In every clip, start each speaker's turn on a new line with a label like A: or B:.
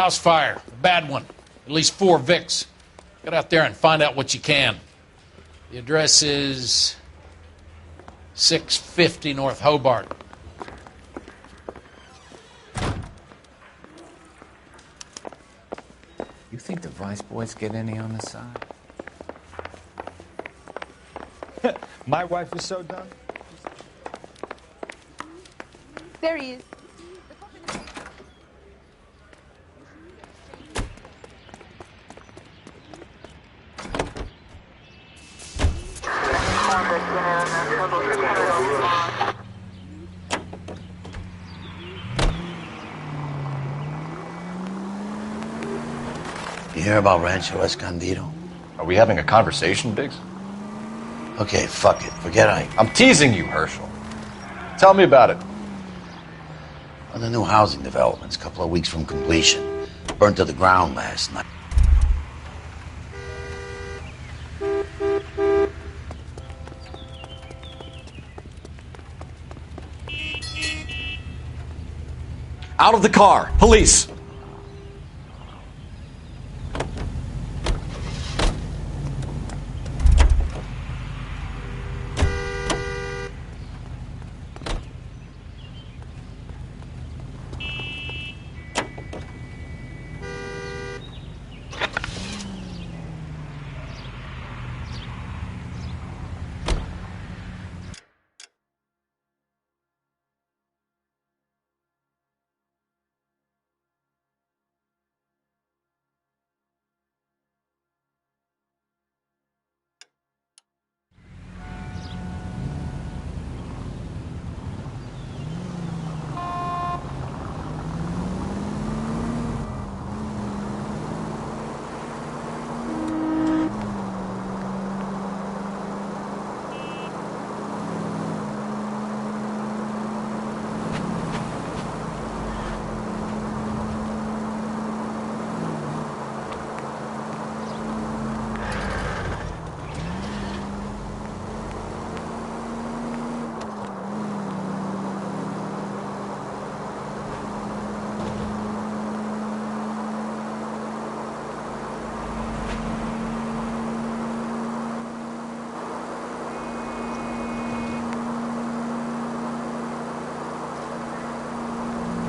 A: House fire. A bad one. At least 4 Vicks. Get out there and find out what you can. The address is 650 North Hobart.
B: You think the Vice boys get any on the side?
C: My wife is so done.
D: There he is.
E: You hear about Rancho Escondido?
F: Are we having a conversation, Biggs?
E: Okay, fuck it. Forget
F: I'm teasing you, Herschel. Tell me about it.
E: Well, the new housing development's a couple of weeks from completion. Burnt to the ground last night.
F: Out of the car! Police!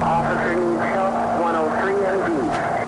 G: Officer needs help, 103 MD.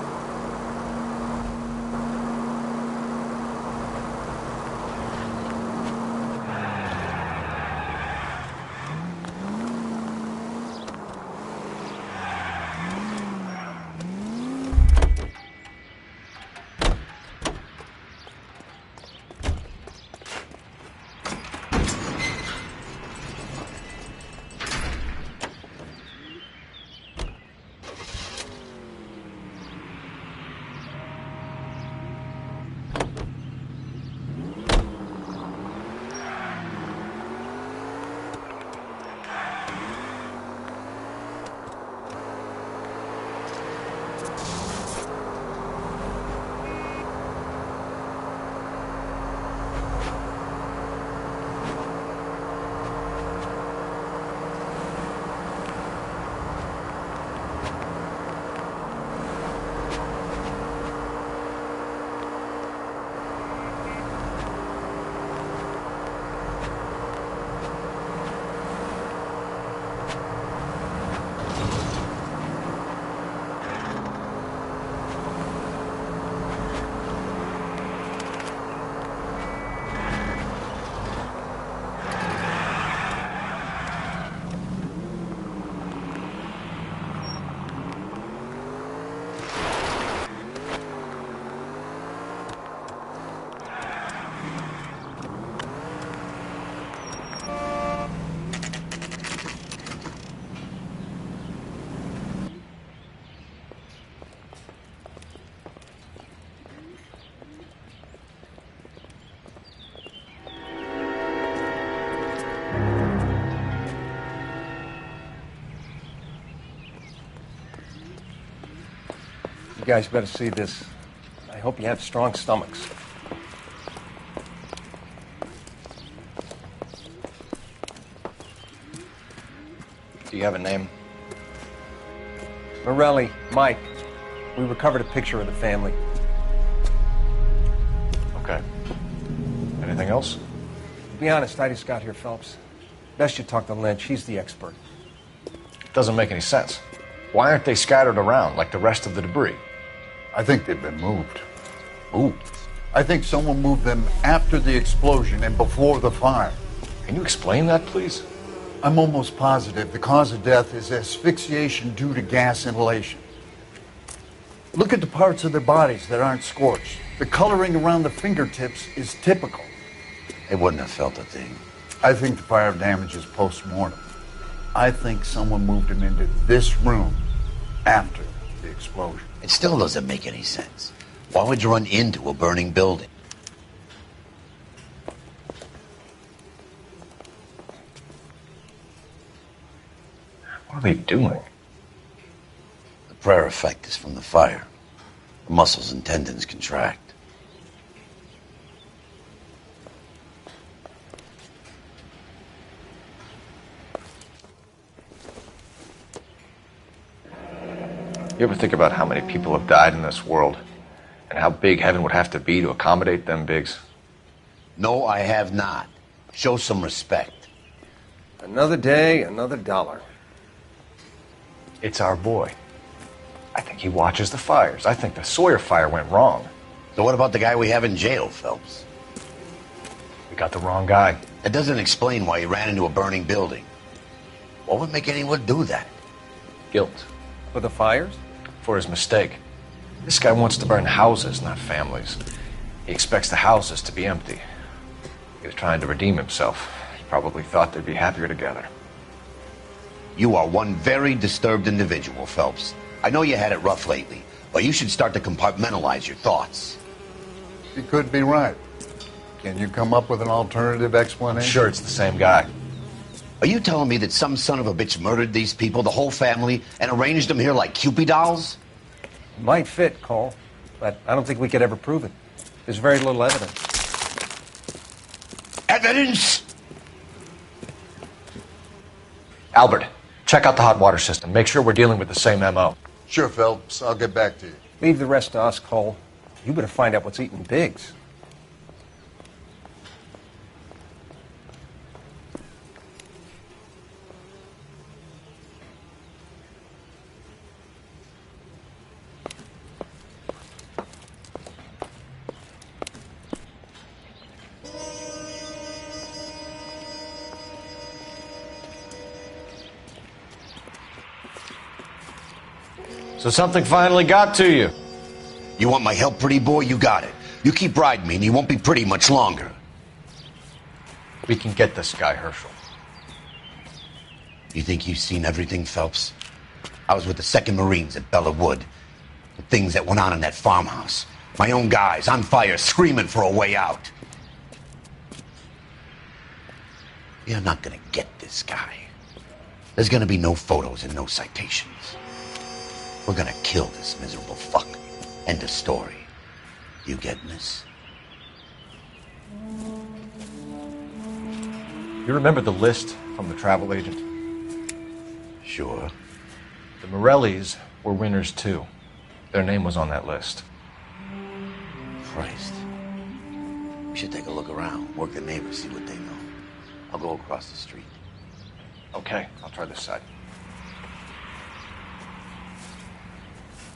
C: You guys better see this. I hope you have strong stomachs.
F: Do you have a name?
C: Morelli, Mike. We recovered a picture of the family.
F: Okay. Anything else?
C: To be honest, I just got here, Phelps. Best you talk to Lynch. He's the expert.
F: Doesn't make any sense. Why aren't they scattered around like the rest of the debris?
H: I think they've been moved.
E: Ooh.
H: I think someone moved them after the explosion and before the fire.
F: Can you explain that, please?
H: I'm almost positive the cause of death is asphyxiation due to gas inhalation. Look at the parts of their bodies that aren't scorched. The coloring around the fingertips is typical.
E: They wouldn't have felt a thing.
H: I think the fire damage is post-mortem. I think someone moved them into this room after the explosion.
E: It still doesn't make any sense. Why would you run into a burning building?
F: What are they doing?
E: The prayer effect is from the fire. The muscles and tendons contract.
F: You ever think about how many people have died in this world? And how big heaven would have to be to accommodate them, Biggs?
E: No, I have not. Show some respect.
C: Another day, another dollar.
F: It's our boy. I think he watches the fires. I think the Sawyer fire went wrong.
E: So what about the guy we have in jail, Phelps?
F: We got the wrong guy.
E: That doesn't explain why he ran into a burning building. What would make anyone do that?
F: Guilt.
C: For the fires?
F: For his mistake. This guy wants to burn houses, not families. He expects the houses to be empty. He was trying to redeem himself. He probably thought they'd be happier together.
E: You are one very disturbed individual, Phelps. I know you had it rough lately, but you should start to compartmentalize your thoughts.
H: You could be right. Can you come up with an alternative explanation?
F: I'm sure it's the same guy.
E: Are you telling me that some son of a bitch murdered these people, the whole family, and arranged them here like Cupid dolls?
C: Might fit, Cole, but I don't think we could ever prove it. There's very little evidence.
E: Evidence?
F: Albert, check out the hot water system. Make sure we're dealing with the same MO.
H: Sure, Phelps. I'll get back to you.
C: Leave the rest to us, Cole. You better find out what's eating Biggs.
F: So something finally got to you.
E: You want my help, pretty boy? You got it. You keep riding me and you won't be pretty much longer.
F: We can get this guy, Herschel.
E: You think you've seen everything, Phelps? I was with the 2nd Marines at Bella Wood. The things that went on in that farmhouse. My own guys on fire, screaming for a way out. You're not gonna get this guy. There's gonna be no photos and no citations. We're gonna kill this miserable fuck. End of story. You getting this?
F: You remember the list from the travel agent?
E: Sure.
F: The Morellis were winners too. Their name was on that list.
E: Christ. We should take a look around, work the neighbors, see what they know. I'll go across the street.
F: Okay, I'll try this side.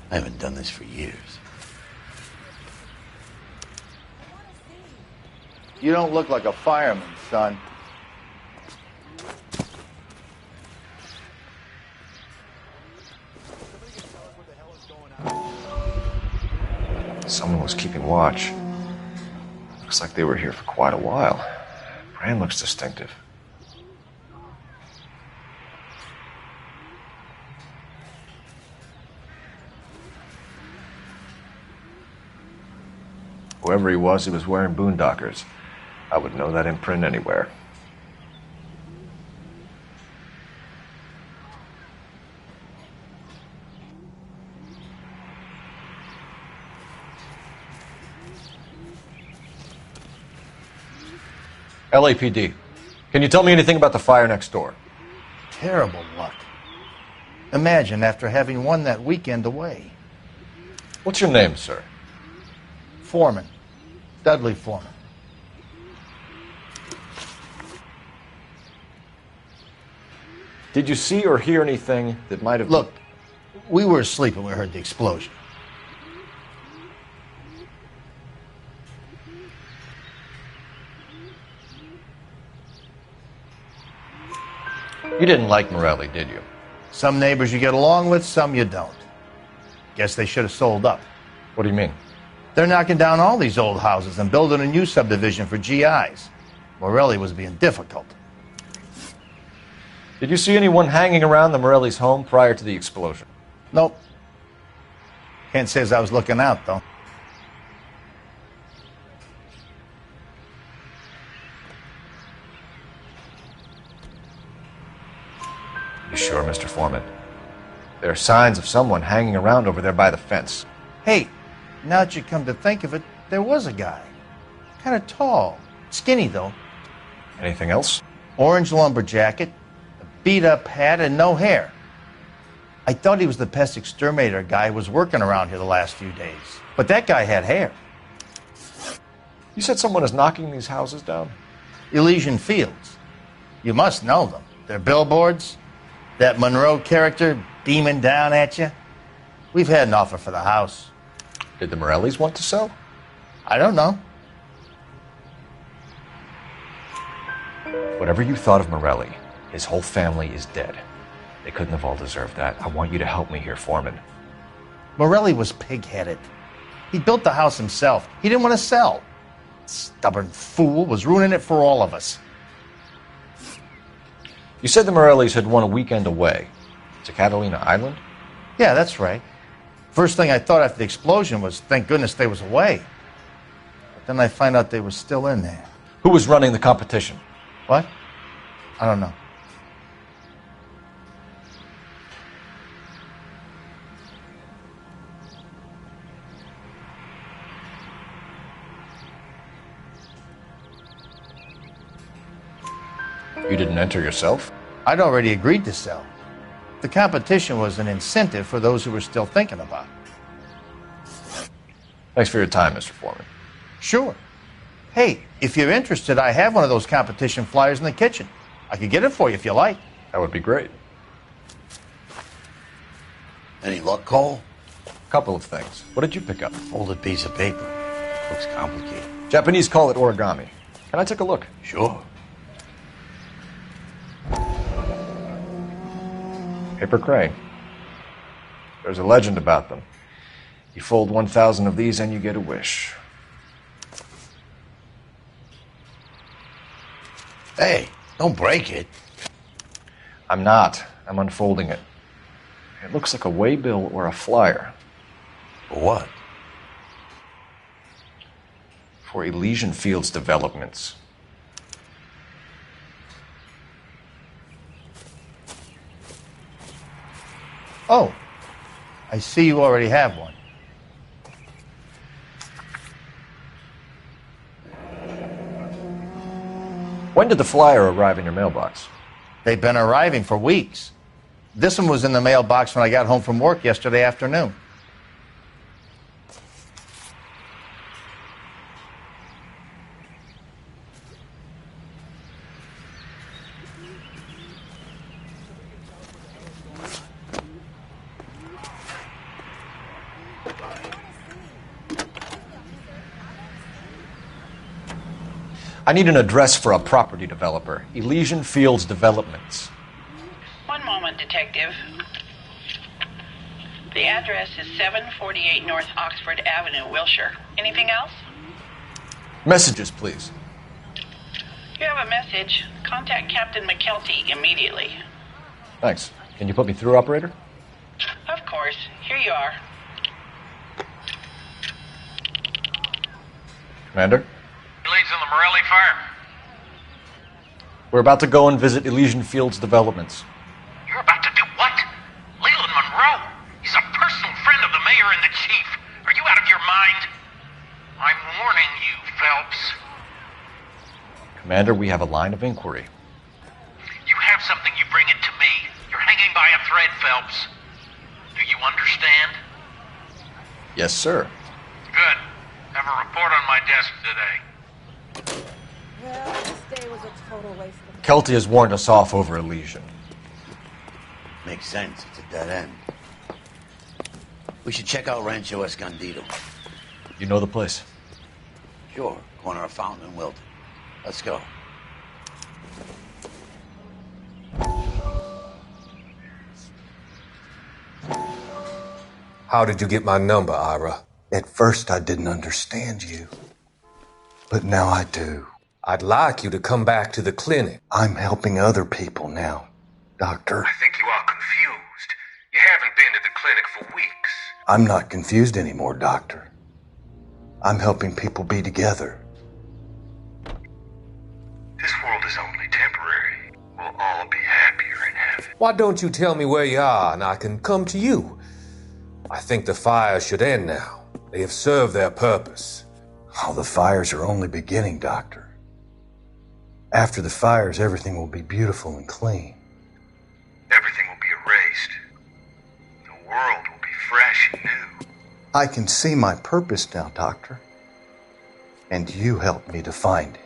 E: I haven't done this for years.
H: You don't look like a fireman, son.
F: Someone was keeping watch. Looks like they were here for quite a while. Brand looks distinctive. Whoever he was wearing boondockers. I would know that imprint anywhere. LAPD, can you tell me anything about the fire next door?
I: Terrible luck. Imagine after having won that weekend away.
F: What's your name, sir?
H: Foreman. Dudley Foreman.
F: Did you see or hear anything that might have...
I: Look, we were asleep when we heard the explosion.
F: You didn't like Morelli, did you?
I: Some neighbors you get along with, some you don't. Guess they should have sold up.
F: What do you mean?
I: They're knocking down all these old houses and building a new subdivision for GIs. Morelli was being difficult.
F: Did you see anyone hanging around the Morelli's home prior to the explosion?
I: Nope. Can't say as I was looking out, though.
F: You sure, Mr. Foreman? There are signs of someone hanging around over there by the fence.
I: Hey, now that you come to think of it, there was a guy. Kind of tall. Skinny, though.
F: Anything else?
I: Orange lumber jacket, a beat-up hat, and no hair. I thought he was the pest exterminator guy who was working around here the last few days. But that guy had hair.
F: You said someone is knocking these houses down?
I: Elysian Fields. You must know them. They're billboards. That Monroe character beaming down at you. We've had an offer for the house.
F: Did the Morellis want to sell?
I: I don't know.
F: Whatever you thought of Morelli, his whole family is dead. They couldn't have all deserved that. I want you to help me here, Foreman.
I: Morelli was pig-headed. He built the house himself. He didn't want to sell. Stubborn fool was ruining it for all of us.
F: You said the Morellis had won a weekend away to Catalina Island?
I: Yeah, that's right. First thing I thought after the explosion was, thank goodness they was away. But then I find out they were still in there.
F: Who was running the competition?
I: What? I don't know.
F: You didn't enter yourself?
I: I'd already agreed to sell. The competition was an incentive for those who were still thinking about it.
F: Thanks for your time, Mr. Foreman.
I: Sure. Hey, if you're interested, I have one of those competition flyers in the kitchen. I could get it for you if you like.
F: That would be great.
E: Any luck, Cole?
F: Couple of things. What did you pick up?
E: Folded piece of paper. Looks complicated.
F: Japanese call it origami. Can I take a look?
E: Sure.
F: Paper crane. There's a legend about them. You fold 1,000 of these and you get a wish.
E: Hey, don't break it.
F: I'm not. I'm unfolding it. It looks like a waybill or a flyer.
E: For what?
F: For Elysian Fields developments.
I: Oh, I see you already have one.
F: When did the flyer arrive in your mailbox?
I: They've been arriving for weeks. This one was in the mailbox when I got home from work yesterday afternoon.
F: I need an address for a property developer. Elysian Fields Developments.
J: One moment, Detective. The address is 748 North Oxford Avenue, Wilshire. Anything else?
F: Messages, please.
J: You have a message. Contact Captain McKelty immediately.
F: Thanks. Can you put me through, operator?
J: Of course. Here you are.
F: Commander?
K: Leads in the Morelli fire.
F: We're about to go and visit Elysian Fields Developments.
K: You're about to do what? Leland Monroe? He's a personal friend of the mayor and the chief. Are you out of your mind? I'm warning you, Phelps.
F: Commander, we have a line of inquiry.
K: You have something, you bring it to me. You're hanging by a thread, Phelps. Do you understand?
F: Yes, sir.
K: Good. Have a report on my desk today.
D: Well, this day was a total waste of
F: Kelty has warned us off over a lesion.
E: Makes sense. It's a dead end. We should check out Rancho Escondido.
F: You know the place?
E: Sure. Corner of Fountain and Wilton. Let's go.
L: How did you get my number, Ira?
H: At first, I didn't understand you. But now I do.
L: I'd like you to come back to the clinic.
H: I'm helping other people now, Doctor.
K: I think you are confused. You haven't been to the clinic for weeks.
H: I'm not confused anymore, Doctor. I'm helping people be together.
K: This world is only temporary. We'll all be happier in heaven.
L: Why don't you tell me where you are and I can come to you? I think the fires should end now. They have served their purpose.
H: Oh, the fires are only beginning, Doctor. After the fires, everything will be beautiful and clean.
K: Everything will be erased. The world will be fresh and new.
H: I can see my purpose now, Doctor. And you helped me to find it.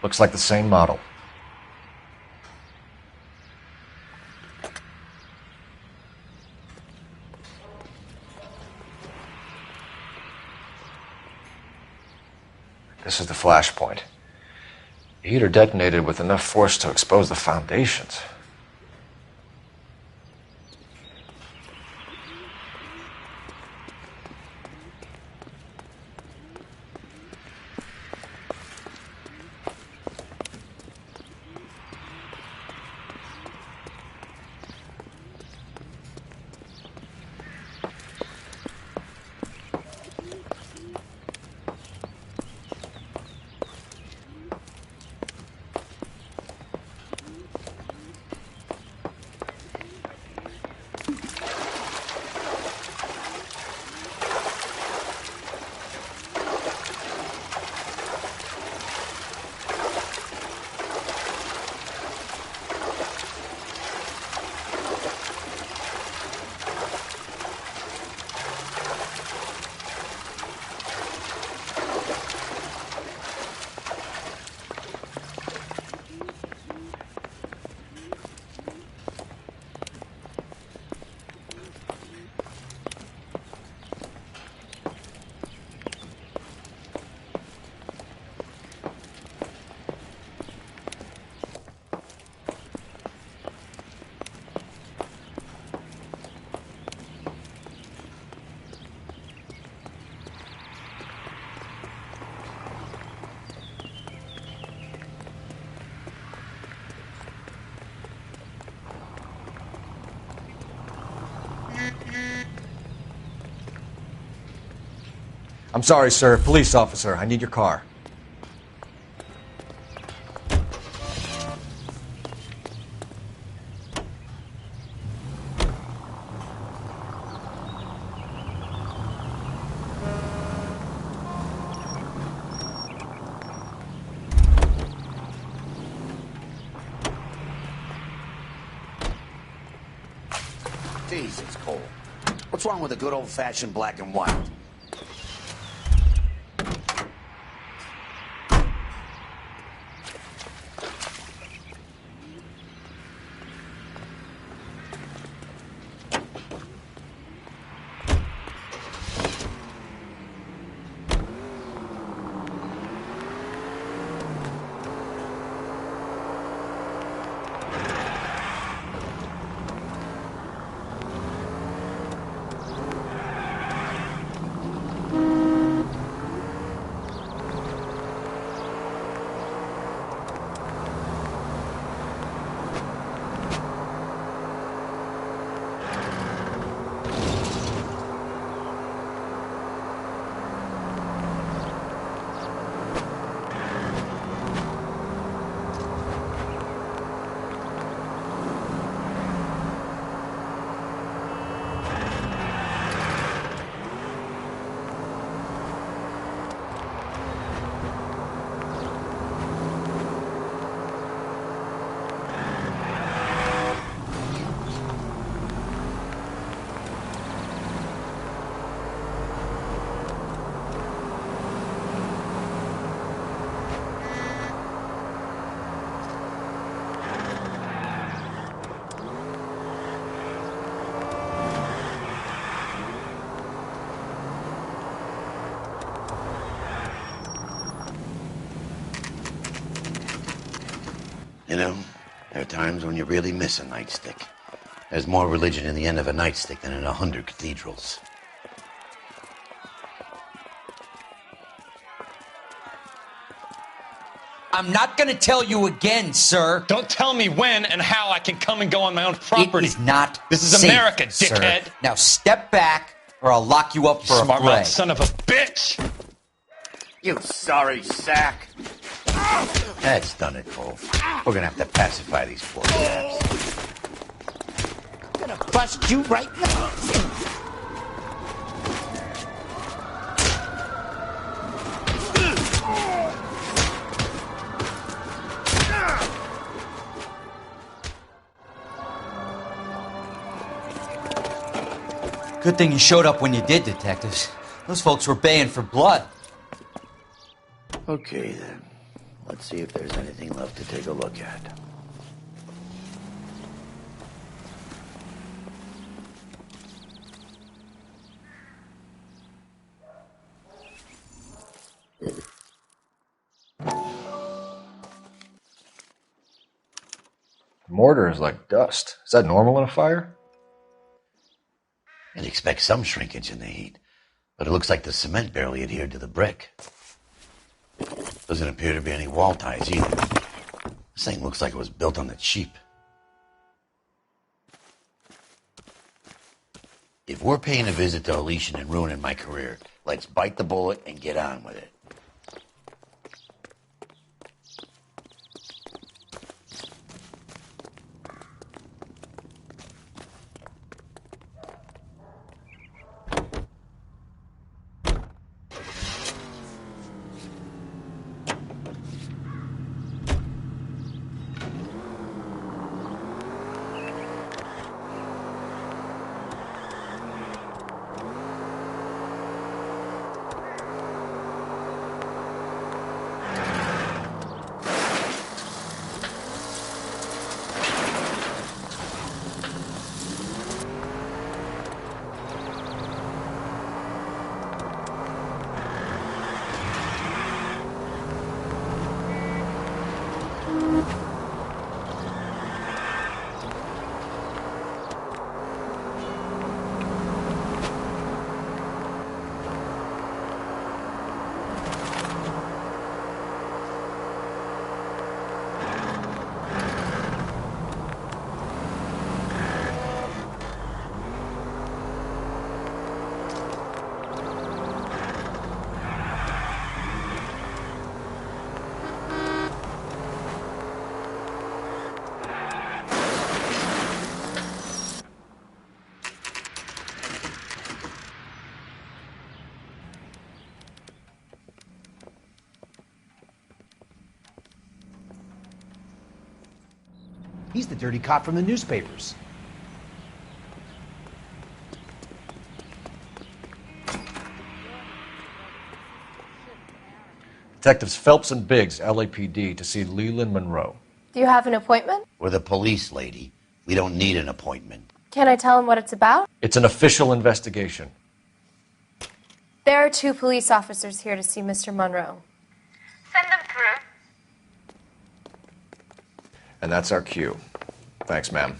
F: Looks like the same model. This is the flashpoint. The heater detonated with enough force to expose the foundations. I'm sorry, sir. Police officer, I need your car.
E: Jesus, Cole. What's wrong with a good old-fashioned black and white? You know, there are times when you really miss a nightstick. There's more religion in the end of a nightstick than in 100 cathedrals.
M: I'm not going to tell you again, sir.
N: Don't tell me when and how I can come and go on my own property.
M: It is not
N: This is
M: safe,
N: America, dickhead.
M: Sir. Now step back, or I'll lock you up for a
N: Smart
M: fray.
N: mouth son of a bitch!
E: You sorry sack. That's done it, Cole. We're gonna have to pacify these poor chaps.
M: I'm going to bust you right now. Good thing you showed up when you did, detectives. Those folks were baying for blood.
E: Okay, then. Let's see if there's anything left to take a look at.
F: Mortar is like dust. Is that normal in a fire?
E: I'd expect some shrinkage in the heat, but it looks like the cement barely adhered to the brick. Doesn't appear to be any wall ties either. This thing looks like it was built on the cheap. If we're paying a visit to Elysian and ruining my career, let's bite the bullet and get on with it.
O: He's the dirty cop from the newspapers.
F: Detectives Phelps and Biggs, LAPD, to see Leland Monroe.
P: Do you have an appointment?
E: We're the police, lady. We don't need an appointment.
P: Can I tell him what it's about?
F: It's an official investigation.
P: There are 2 police officers here to see Mr. Monroe.
J: Send them through.
F: And that's our cue. Thanks, ma'am.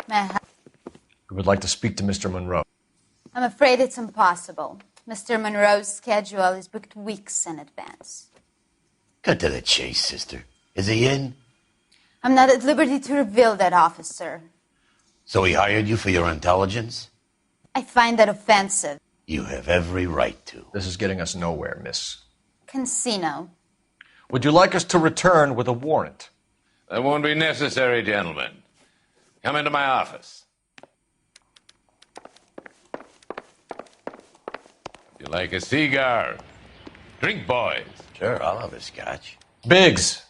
F: We would like to speak to Mr. Monroe.
Q: I'm afraid it's impossible. Mr. Monroe's schedule is booked weeks in advance.
E: Cut to the chase, sister. Is he in?
Q: I'm not at liberty to reveal that, officer.
E: So he hired you for your intelligence?
Q: I find that offensive.
E: You have every right to.
F: This is getting us nowhere, miss.
Q: Casino.
F: Would you like us to return with a warrant?
R: That won't be necessary, gentlemen. Come into my office. If you like a cigar, drink, boys.
E: Sure, I'll have a scotch.
F: Biggs!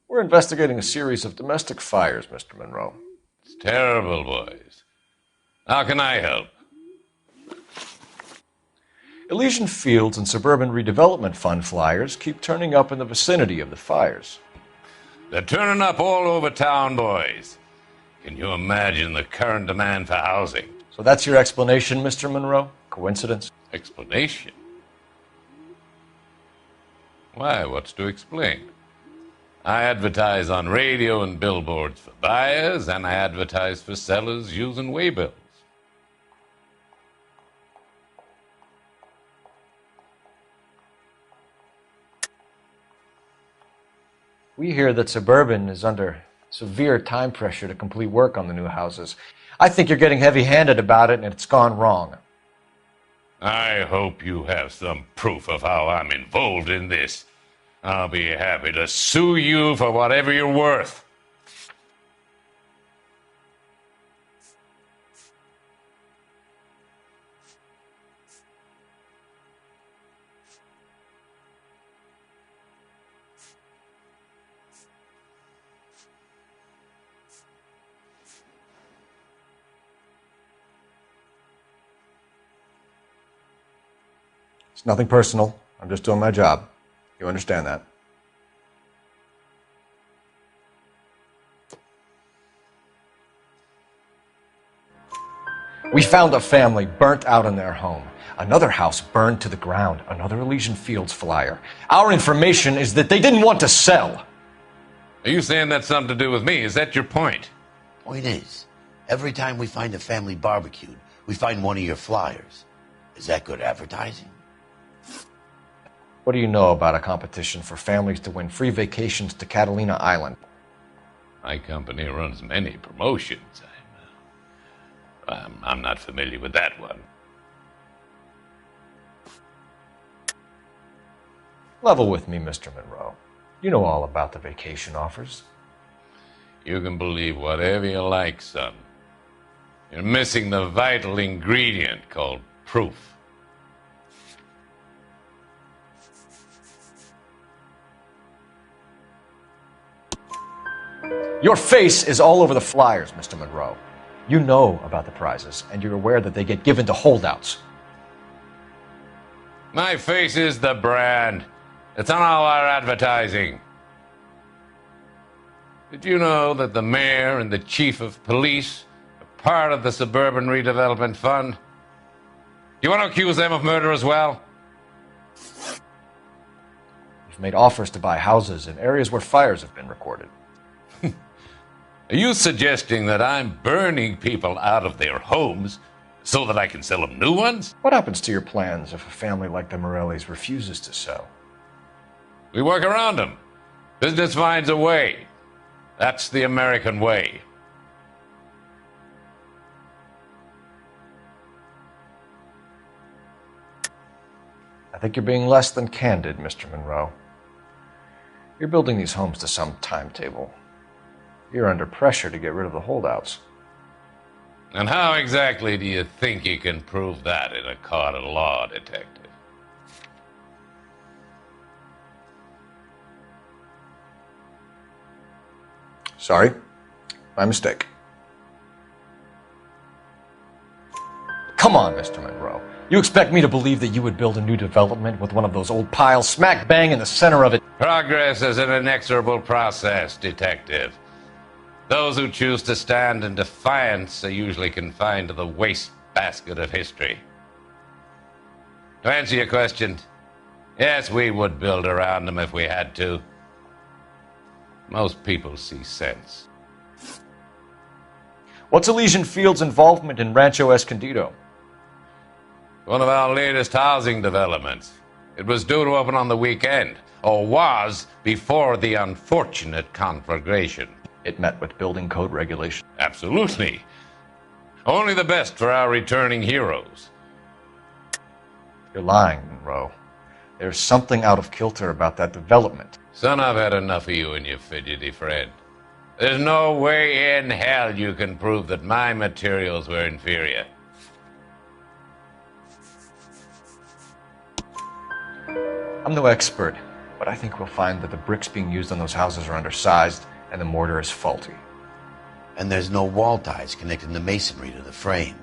F: We're investigating a series of domestic fires, Mr. Monroe.
R: It's terrible, boys. How can I help?
F: Elysian Fields and Suburban Redevelopment Fund flyers keep turning up in the vicinity of the fires.
R: They're turning up all over town, boys. Can you imagine the current demand for housing?
F: So that's your explanation, Mr. Monroe? Coincidence?
R: Explanation? Why, what's to explain? I advertise on radio and billboards for buyers, and I advertise for sellers using waybills.
F: We hear that Suburban is under severe time pressure to complete work on the new houses. I think you're getting heavy-handed about it, and it's gone wrong.
R: I hope you have some proof of how I'm involved in this. I'll be happy to sue you for whatever you're worth.
F: It's nothing personal. I'm just doing my job. You understand that? We found a family burnt out in their home. Another house burned to the ground. Another Elysian Fields flyer. Our information is that they didn't want to sell.
R: Are you saying that's something to do with me? Is that your point?
E: Point is, every time we find a family barbecued, we find one of your flyers. Is that good advertising?
F: What do you know about a competition for families to win free vacations to Catalina Island?
R: My company runs many promotions. I'm not familiar with that one.
F: Level with me, Mr. Monroe. You know all about the vacation offers.
R: You can believe whatever you like, son. You're missing the vital ingredient called proof.
F: Your face is all over the flyers, Mr. Monroe. You know about the prizes, and you're aware that they get given to holdouts.
R: My face is the brand. It's on all our advertising. Did you know that the mayor and the chief of police are part of the Suburban Redevelopment Fund? Do you want to accuse them of murder as well?
F: You've made offers to buy houses in areas where fires have been recorded.
R: Are you suggesting that I'm burning people out of their homes so that I can sell them new ones?
F: What happens to your plans if a family like the Morellis refuses to sell?
R: We work around them. Business finds a way. That's the American way.
F: I think you're being less than candid, Mr. Monroe. You're building these homes to some timetable. You're under pressure to get rid of the holdouts.
R: And how exactly do you think you can prove that in a court of law, detective?
F: Sorry, my mistake. Come on, Mr. Monroe. You expect me to believe that you would build a new development with one of those old piles smack bang in the center of it?
R: Progress is an inexorable process, detective. Those who choose to stand in defiance are usually confined to the wastebasket of history. To answer your question, yes, we would build around them if we had to. Most people see sense.
F: What's Elysian Fields' involvement in Rancho Escondido?
R: One of our latest housing developments. It was due to open on the weekend, or was before the unfortunate conflagration.
F: It met with building code regulations.
R: Absolutely. Only the best for our returning heroes.
F: You're lying, Monroe. There's something out of kilter about that development.
R: Son, I've had enough of you and your fidgety friend. There's no way in hell you can prove that my materials were inferior.
F: I'm no expert, but I think we'll find that the bricks being used on those houses are undersized and the mortar is faulty.
E: And there's no wall ties connecting the masonry to the frame.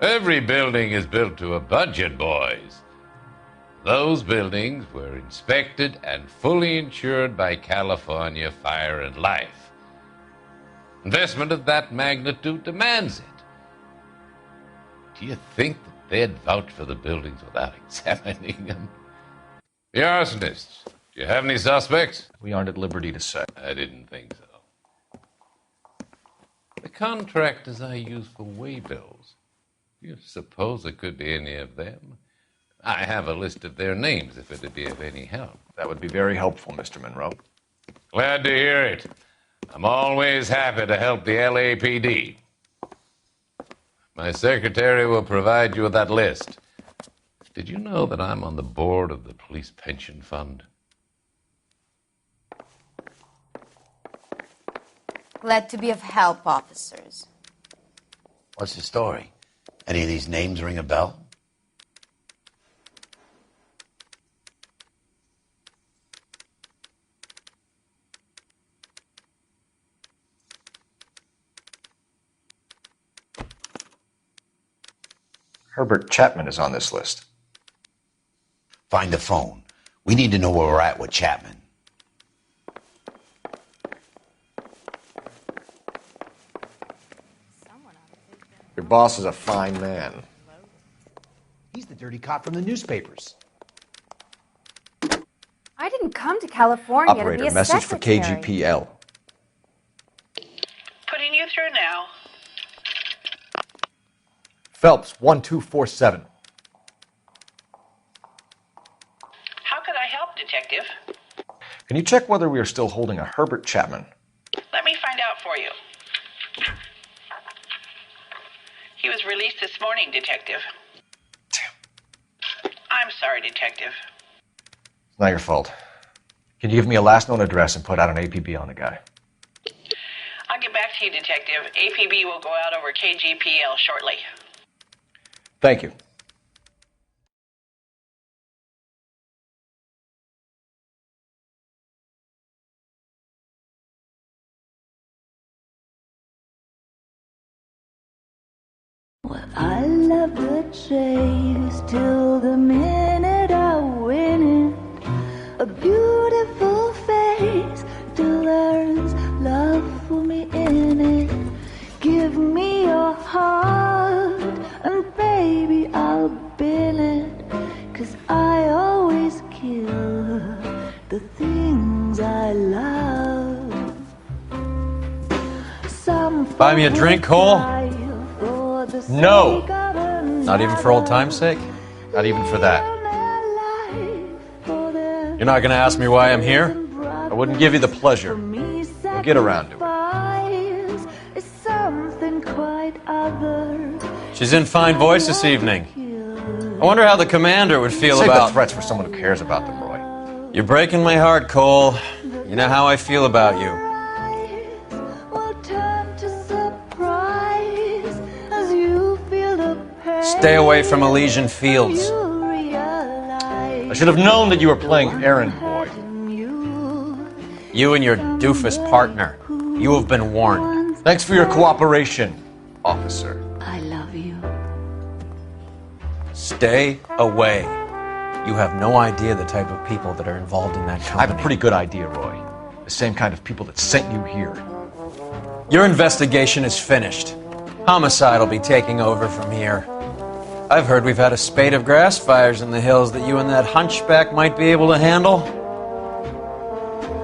R: Every building is built to a budget, boys. Those buildings were inspected and fully insured by California Fire and Life. Investment of that magnitude demands it. Do you think that they'd vouch for the buildings without examining them? The arsonists, do you have any suspects?
F: We aren't at liberty to say.
R: I didn't think so. The contractors I use for waybills, do you suppose it could be any of them? I have a list of their names if it'd be of any help.
F: That would be very helpful, Mr. Monroe.
R: Glad to hear it. I'm always happy to help the LAPD. My secretary will provide you with that list. Did you know that I'm on the board of the police pension fund?
Q: Glad to be of help, officers.
E: What's the story? Any of these names ring a bell?
F: Herbert Chapman is on this list.
E: Find the phone. We need to know where we're at with Chapman.
F: Your boss is a fine man.
O: He's the dirty cop from the newspapers.
P: I didn't come to California to be
F: Operator,
P: a
F: message
P: secretary.
F: for KGPL.
J: Putting you through now.
F: Phelps, 1247.
J: How could I help, Detective?
F: Can you check whether we are still holding a Herbert Chapman?
J: Let me find out for you. He was released this morning, Detective. Damn. I'm sorry, Detective.
F: It's not your fault. Can you give me a last known address and put out an APB on the guy?
J: I'll get back to you, Detective. APB will go out over KGPL shortly.
F: Thank you.
S: I love the chase till the minute I win it. A beautiful face till there's love for me in it. Give me your heart and baby I'll bill it. 'Cause I always kill the things I love. Some
T: Buy me a drink, Cole?
F: No! Not even for old time's sake? Not even for that.
T: You're not going to ask me why I'm here?
F: I wouldn't give you the pleasure. We'll get around to it.
S: Is something quite other.
T: She's in fine voice this evening. I wonder how the commander would feel
F: Save
T: about...
F: the threats for someone who cares about them, Roy.
T: You're breaking my heart, Cole. You know how I feel about you. Stay away from Elysian Fields.
F: I should have known that you were playing errand boy.
T: You and your doofus partner. You have been warned.
F: Thanks for your cooperation, officer.
S: I love you.
T: Stay away. You have no idea the type of people that are involved in that company.
F: I have a pretty good idea, Roy. The same kind of people that sent you here.
T: Your investigation is finished. Homicide will be taking over from here. I've heard we've had a spate of grass fires in the hills that you and that hunchback might be able to handle.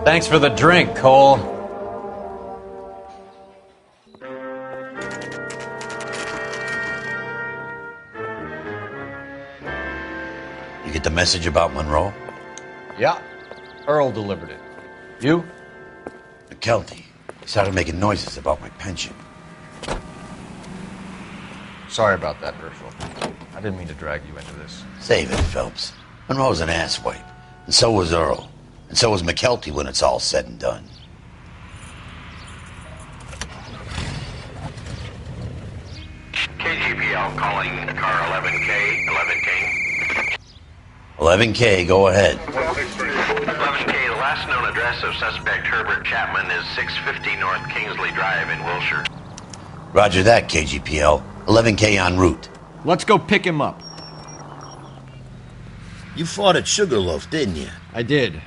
T: Thanks for the drink, Cole.
E: You get the message about Monroe?
F: Yeah. Earl delivered it. You?
E: McKelty. He started making noises about my pension.
F: Sorry about that, Herschel. I didn't mean to drag you into this.
E: Save it, Phelps. Monroe's an asswipe. And so was Earl. And so was McKelty when it's all said and done.
K: KGPL calling car 11K, 11K.
E: 11K, go ahead.
K: 11K, the last known address of suspect Herbert Chapman is 650 North Kingsley Drive in Wilshire.
E: Roger that, KGPL. 11K en route.
U: Let's go pick him up.
E: You fought at Sugarloaf, didn't you?
U: I did.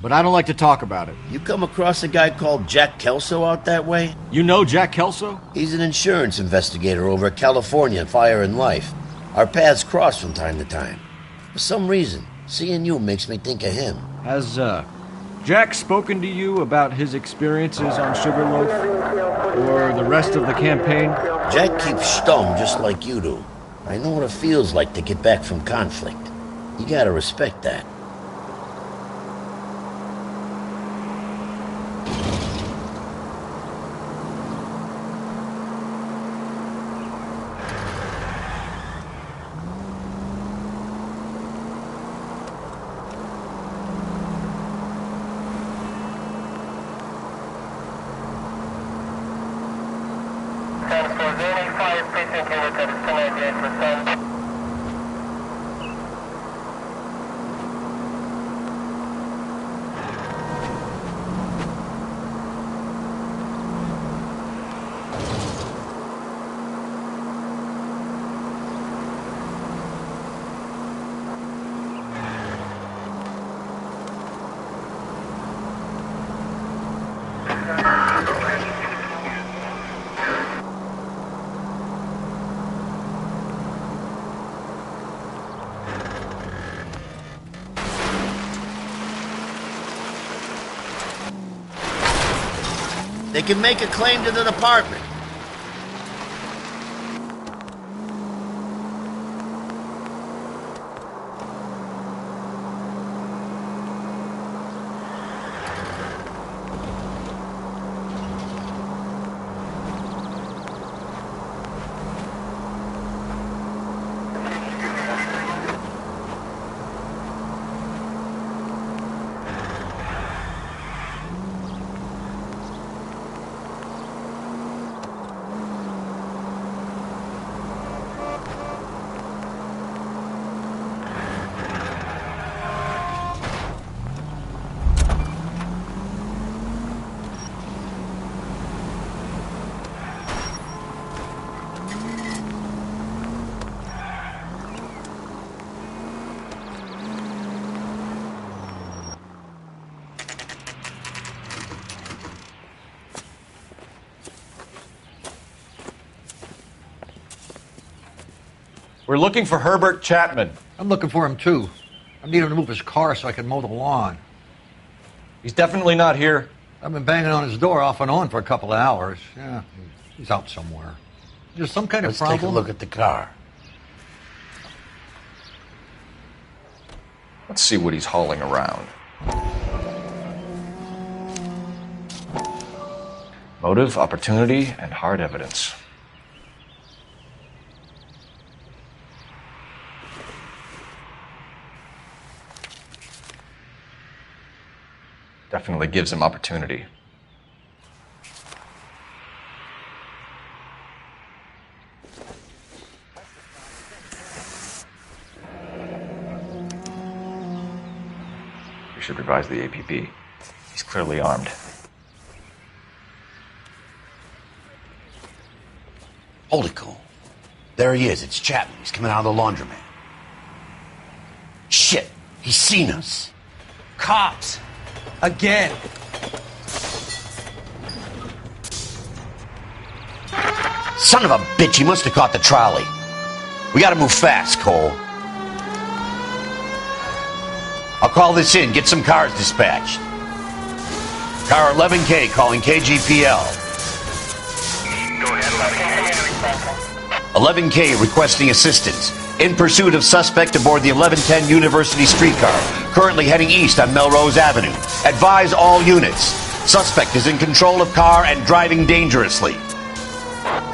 U: But I don't like to talk about it.
E: You come across a guy called Jack Kelso out that way?
U: You know Jack Kelso?
E: He's an insurance investigator over at California Fire and Life. Our paths cross from time to time. For some reason, seeing you makes me think of him.
U: Has, Jack spoken to you about his experiences on Sugarloaf? Or the rest of the campaign?
E: Jack keeps stum just like you do. I know what it feels like to get back from conflict. You gotta respect that. They can make a claim to the department.
U: We're looking for Herbert Chapman.
H: I'm looking for him, too. I need him to move his car so I can mow the lawn.
U: He's definitely not here.
H: I've been banging on his door off and on for a couple of hours. Yeah, he's out somewhere. There's some kind of problem.
E: Let's take a look at the car.
F: Let's see what he's hauling around. Motive, opportunity, and hard evidence. Definitely gives him opportunity. We should revise the APB. He's clearly armed.
E: Holy cool. There he is. It's Chapman. He's coming out of the laundromat. Shit. He's seen us.
T: Cops. Again.
E: Son of a bitch. He must have caught the trolley. We gotta move fast, Cole. I'll call this in. Get some cars dispatched. Car 11K calling KGPL.
G: Go ahead,
E: 11K requesting assistance. In pursuit of suspect aboard the 1110 University streetcar, currently heading east on Melrose Avenue. Advise all units. Suspect is in control of car and driving dangerously.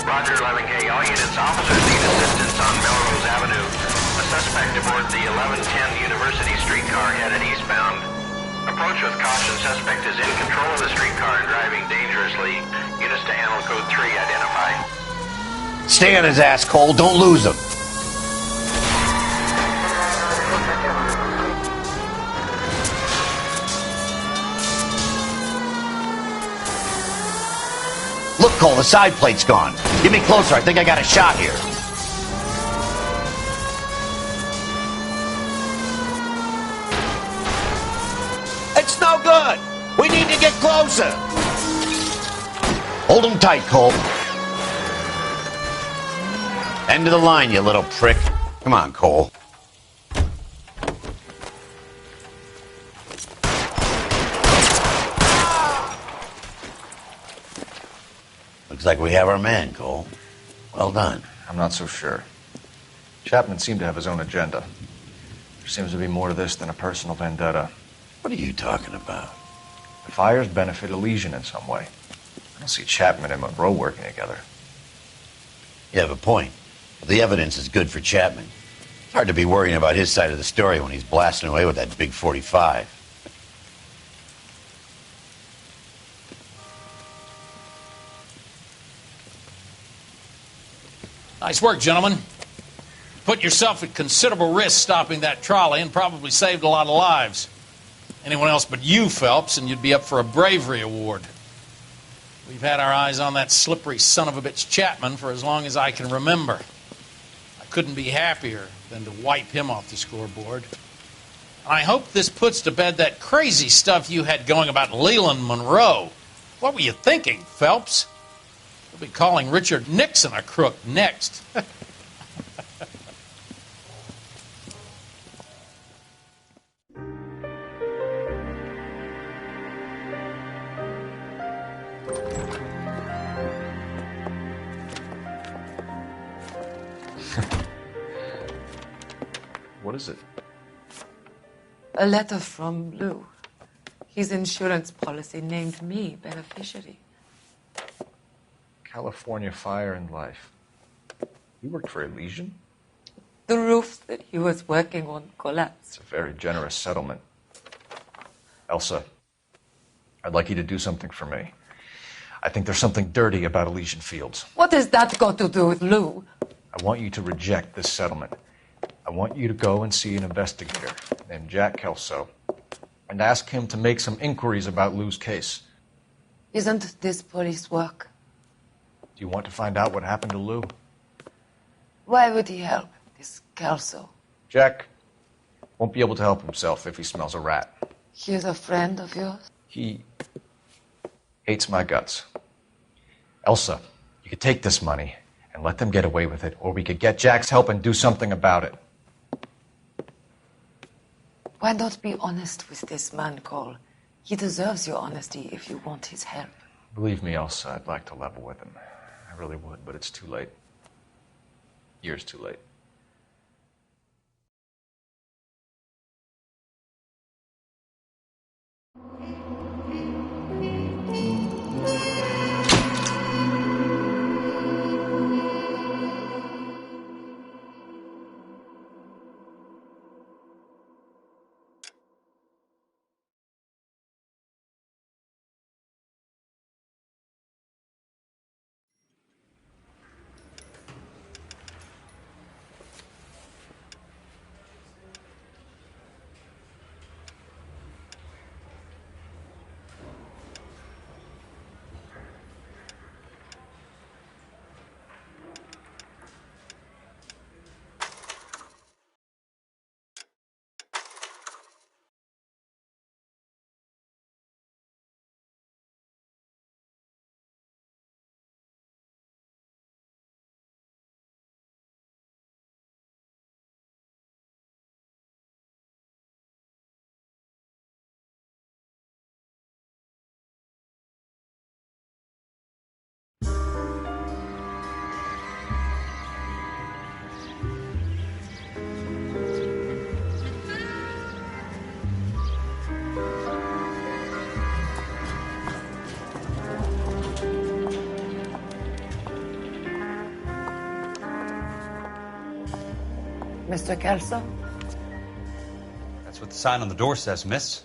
K: Roger, 11K. All units, officers need assistance on Melrose Avenue. A suspect aboard the 1110 University streetcar headed eastbound. Approach with caution. Suspect is in control of the streetcar and driving dangerously. Units to handle code 3 identify.
E: Stay on his ass, Cole. Don't lose him. Look, Cole, the side plate's gone. Get me closer. I think I got a shot here. Good. We need to get closer. Hold him tight, Cole. End of the line, you little prick. Come on, Cole. Looks like we have our man, Cole. Well done.
F: I'm not so sure. Chapman seemed to have his own agenda. There seems to be more to this than a personal vendetta.
E: What are you talking about?
F: The fires benefit Elysian in some way. I don't see Chapman and Monroe working together.
E: You have a point. The evidence is good for Chapman. It's hard to be worrying about his side of the story when he's blasting away with that big 45.
N: Nice work, gentlemen. Put yourself at considerable risk stopping that trolley and probably saved a lot of lives. Anyone else but you, Phelps, and you'd be up for a bravery award. We've had our eyes on that slippery son of a bitch Chapman for as long as I can remember. I couldn't be happier than to wipe him off the scoreboard. And I hope this puts to bed that crazy stuff you had going about Leland Monroe. What were you thinking, Phelps? We'll be calling Richard Nixon a crook next.
F: What is it?
A: A letter from Lou. His insurance policy named me beneficiary.
F: California Fire and Life. You worked for Elysian?
A: The roof that he was working on collapsed.
F: It's a very generous settlement. Elsa, I'd like you to do something for me. I think there's something dirty about Elysian Fields.
A: What has that got to do with Lou?
F: I want you to reject this settlement. I want you to go and see an investigator named Jack Kelso and ask him to make some inquiries about Lou's case.
A: Isn't this police work?
F: Do you want to find out what happened to Lou?
A: Why would he help, this Kelso?
F: Jack won't be able to help himself if he smells a rat.
A: He is a friend of yours?
F: He hates my guts. Elsa, you could take this money and let them get away with it, or we could get Jack's help and do something about it.
A: Why not be honest with this man, Cole? He deserves your honesty if you want his help.
F: Believe me, Elsa, I'd like to level with him. I really would, but it's too late. Years too late.
A: Mr. Kelso?
M: That's what the sign on the door says, miss.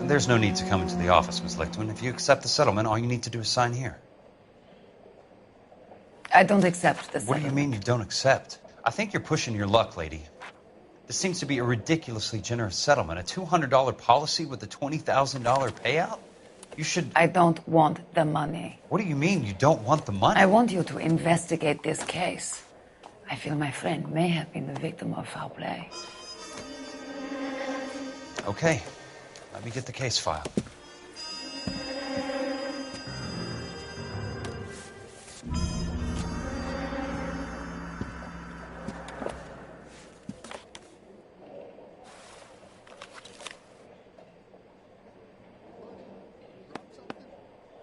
M: There's no need to come into the office, Miss Lichtman. If you accept the settlement, all you need to do is sign here.
A: I don't accept the
M: What do
A: settlement.
M: you mean you don't accept? I think you're pushing your luck, lady. This seems to be a ridiculously generous settlement. A $200 policy with a $20,000 payout? You should...
A: I don't want the money.
M: What do you mean you don't want the money?
A: I want you to investigate this case. I feel my friend may have been the victim of foul play.
M: Okay. Let me get the case file.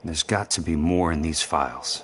B: There's got to be more in these files.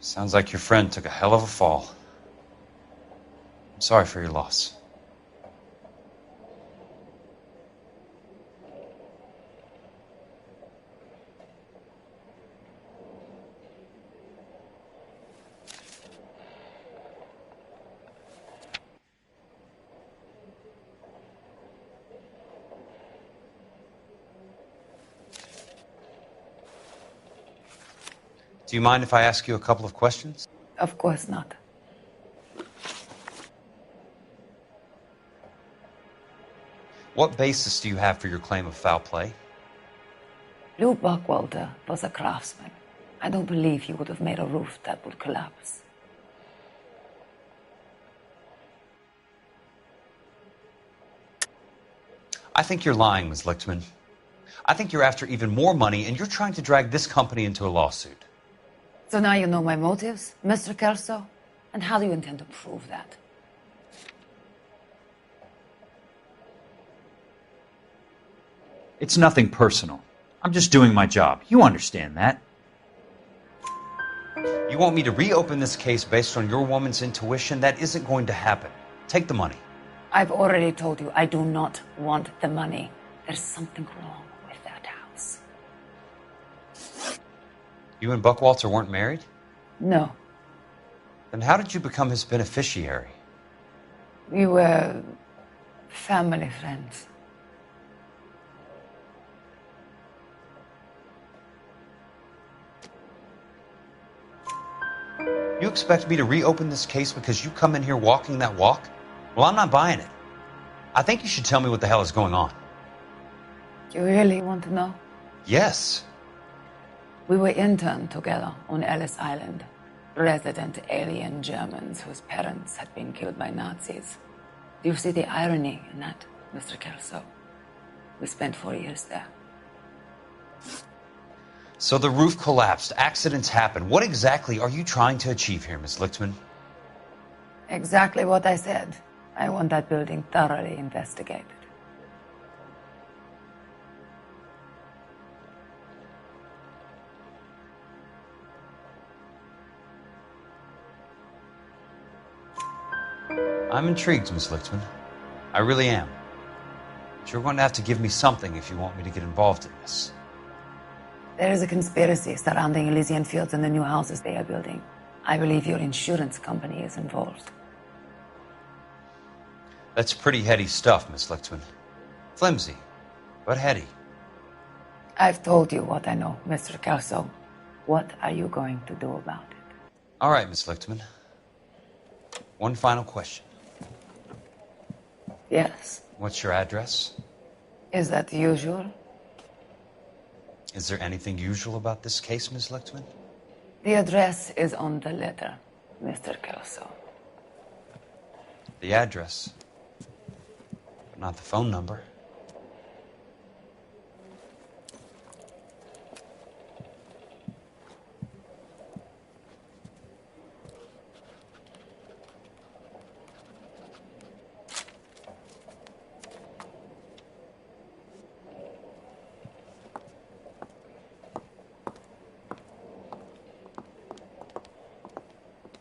M: Sounds like your friend took a hell of a fall. I'm sorry for your loss. Do you mind if I ask you a couple of questions?
A: Of course not.
M: What basis do you have for your claim of foul play?
A: Lou Buckwalter was a craftsman. I don't believe he would have made a roof that would collapse.
M: I think you're lying, Ms. Lichtman. I think you're after even more money, and you're trying to drag this company into a lawsuit.
A: So now you know my motives, Mr. Kelso? And how do you intend to prove that?
B: It's nothing personal. I'm just doing my job. You understand that.
M: You want me to reopen this case based on your woman's intuition? That isn't going to happen. Take the money.
A: I've already told you I do not want the money. There's something wrong with that house.
M: You and Buckwalter weren't married?
A: No.
M: Then how did you become his beneficiary?
A: We were family friends.
M: You expect me to reopen this case because you come in here walking that walk? Well, I'm not buying it. I think you should tell me what the hell is going on.
A: You really want to know?
M: Yes.
A: We were interned together on Ellis Island. Resident alien Germans whose parents had been killed by Nazis. Do you see the irony in that, Mr. Kelso? We spent 4 years there.
M: So the roof collapsed, accidents happen. What exactly are you trying to achieve here, Miss Lichtman?
A: Exactly what I said. I want that building thoroughly investigated.
M: I'm intrigued, Miss Lichtman. I really am. But you're going to have to give me something if you want me to get involved in this.
A: There is a conspiracy surrounding Elysian Fields and the new houses they are building. I believe your insurance company is involved.
M: That's pretty heady stuff, Miss Lichtman. Flimsy, but heady.
A: I've told you what I know, Mr. Kelso. What are you going to do about it?
M: All right, Miss Lichtman. One final question.
A: Yes.
M: What's your address?
A: Is that usual?
M: Is there anything usual about this case, Miss Lichtman?
A: The address is on the letter, Mr. Kelso.
M: The address, but not the phone number.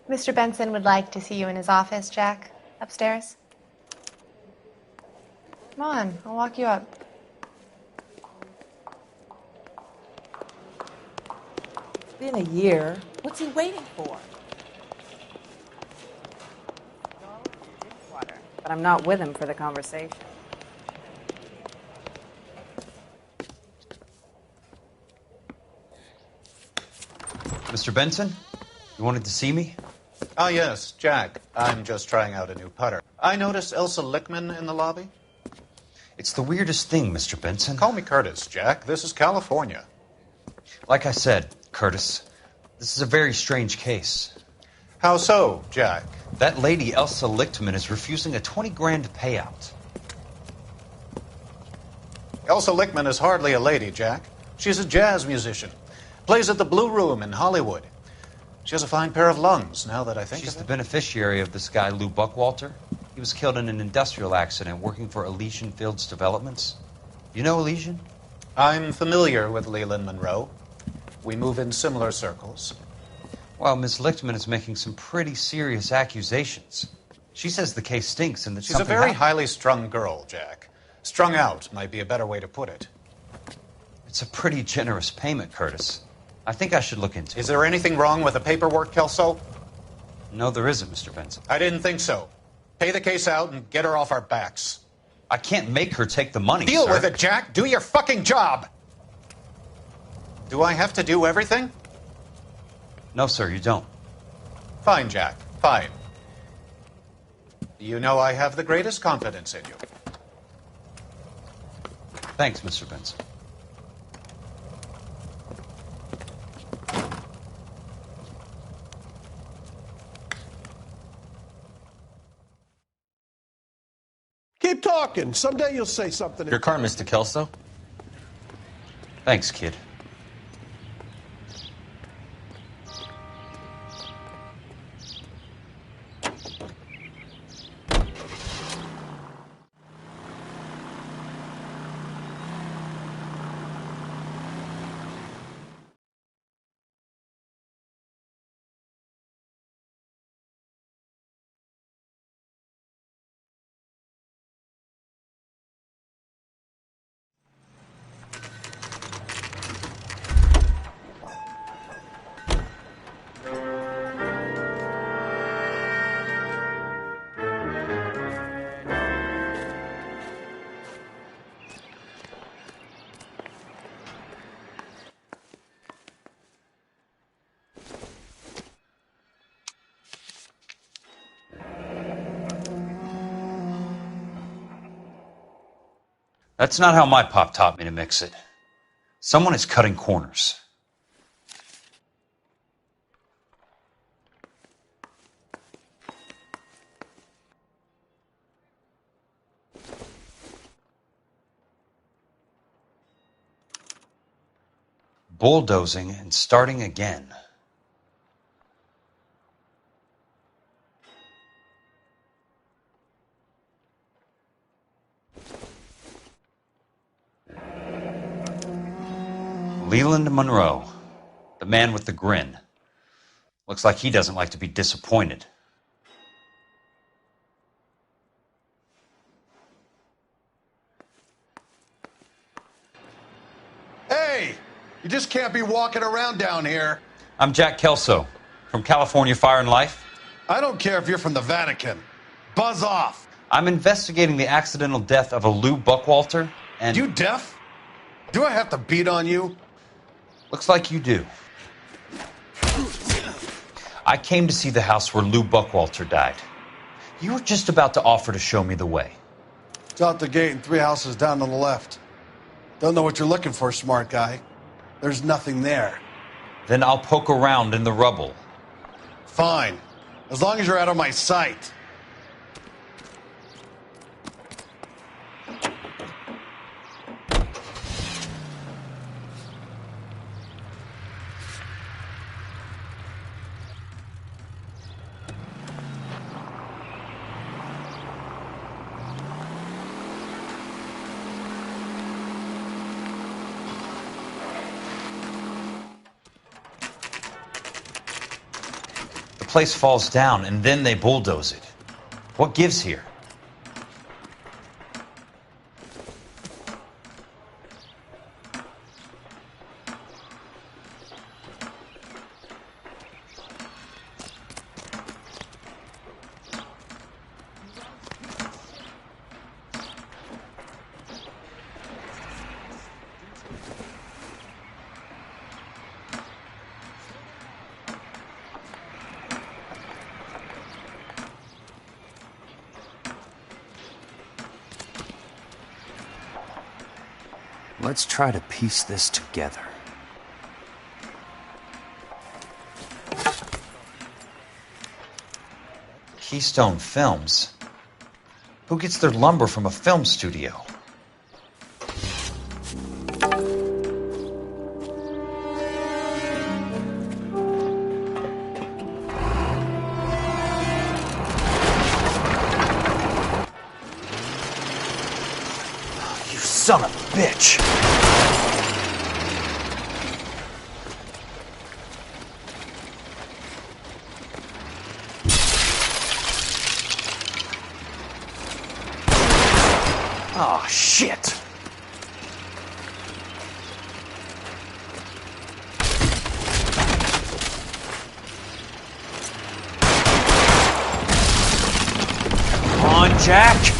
P: Mr. Benson would like to see you in his office, Jack. Upstairs. Come on, I'll walk you up.
D: Been a year. What's he waiting for?
C: But I'm not with him for the conversation.
M: Mr. Benson, you wanted to see me?
V: Ah, yes, Jack. I'm just trying out a new putter. I noticed Elsa Lickman in the lobby.
M: It's the weirdest thing, Mr. Benson.
V: Call me Curtis, Jack. This is California.
M: Like I said, Curtis, this is a very strange case.
V: How so, Jack?
M: That lady, Elsa Lichtman, is refusing a 20 grand payout.
V: Elsa Lickman is hardly a lady, Jack. She's a jazz musician. Plays at the Blue Room in Hollywood. She has a fine pair of lungs, now that I think
M: She's
V: of
M: the
V: it.
M: beneficiary of this guy, Lou Buckwalter. He was killed in an industrial accident working for Elysian Fields Developments. You know Elysian?
V: I'm familiar with Leland Monroe. We move in similar circles.
M: Well, Miss Lichtman is making some pretty serious accusations. She says the case stinks and that
V: She's a very highly strung girl, Jack. Strung out might be a better way to put it.
M: It's a pretty generous payment, Curtis. I think I should look into it.
V: Is there anything wrong with the paperwork, Kelso?
M: No, there isn't, Mr. Benson.
V: I didn't think so. Pay the case out and get her off our backs.
M: I can't make her take the money,
V: Deal
M: sir.
V: with it, Jack. Do your fucking job. Do I have to do everything?
M: No, sir, you don't.
V: Fine, Jack. Fine. You know I have the greatest confidence in you.
M: Thanks, Mr. Benson.
W: Keep talking. Someday you'll say something.
T: Your car, Mr. Kelso?
M: Thanks, kid. That's not how my pop taught me to mix it. Someone is cutting corners. Bulldozing and starting again. Leland Monroe, the man with the grin. Looks like he doesn't like to be disappointed.
H: Hey! You just can't be walking around down here.
M: I'm Jack Kelso, from California Fire and Life.
H: I don't care if you're from the Vatican. Buzz off.
M: I'm investigating the accidental death of a Lou Buckwalter, and...
H: You deaf? Do I have to beat on you?
M: Looks like you do. I came to see the house where Lou Buckwalter died. You were just about to offer to show me the way.
H: It's out the gate and 3 houses down on the left. Don't know what you're looking for, smart guy. There's nothing there.
M: Then I'll poke around in the rubble.
H: Fine. As long as you're out of my sight.
M: place falls down and then they bulldoze it. What gives here?
B: Let's try to piece this together.
M: Keystone Films? Who gets their lumber from a film studio?
B: You son of a bitch! Oh, shit! Come on, Jack!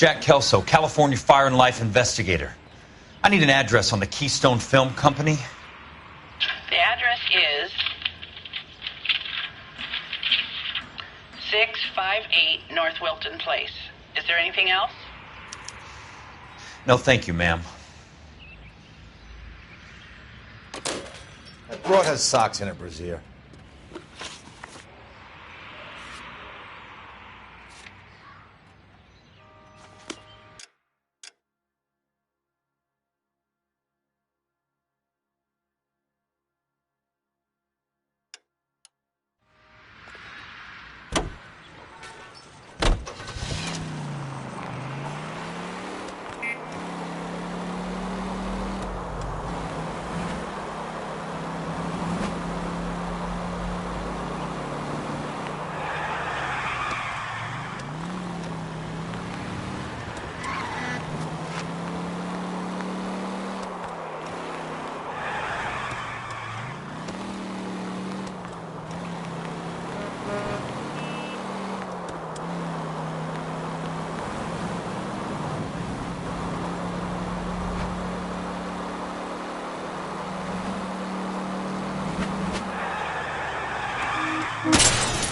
M: Jack Kelso, California Fire and Life investigator. I need an address on the Keystone Film Company.
J: The address is 658 North Wilton Place. Is there anything else?
M: No, thank you, ma'am.
I: That broad has socks in it, Brazier.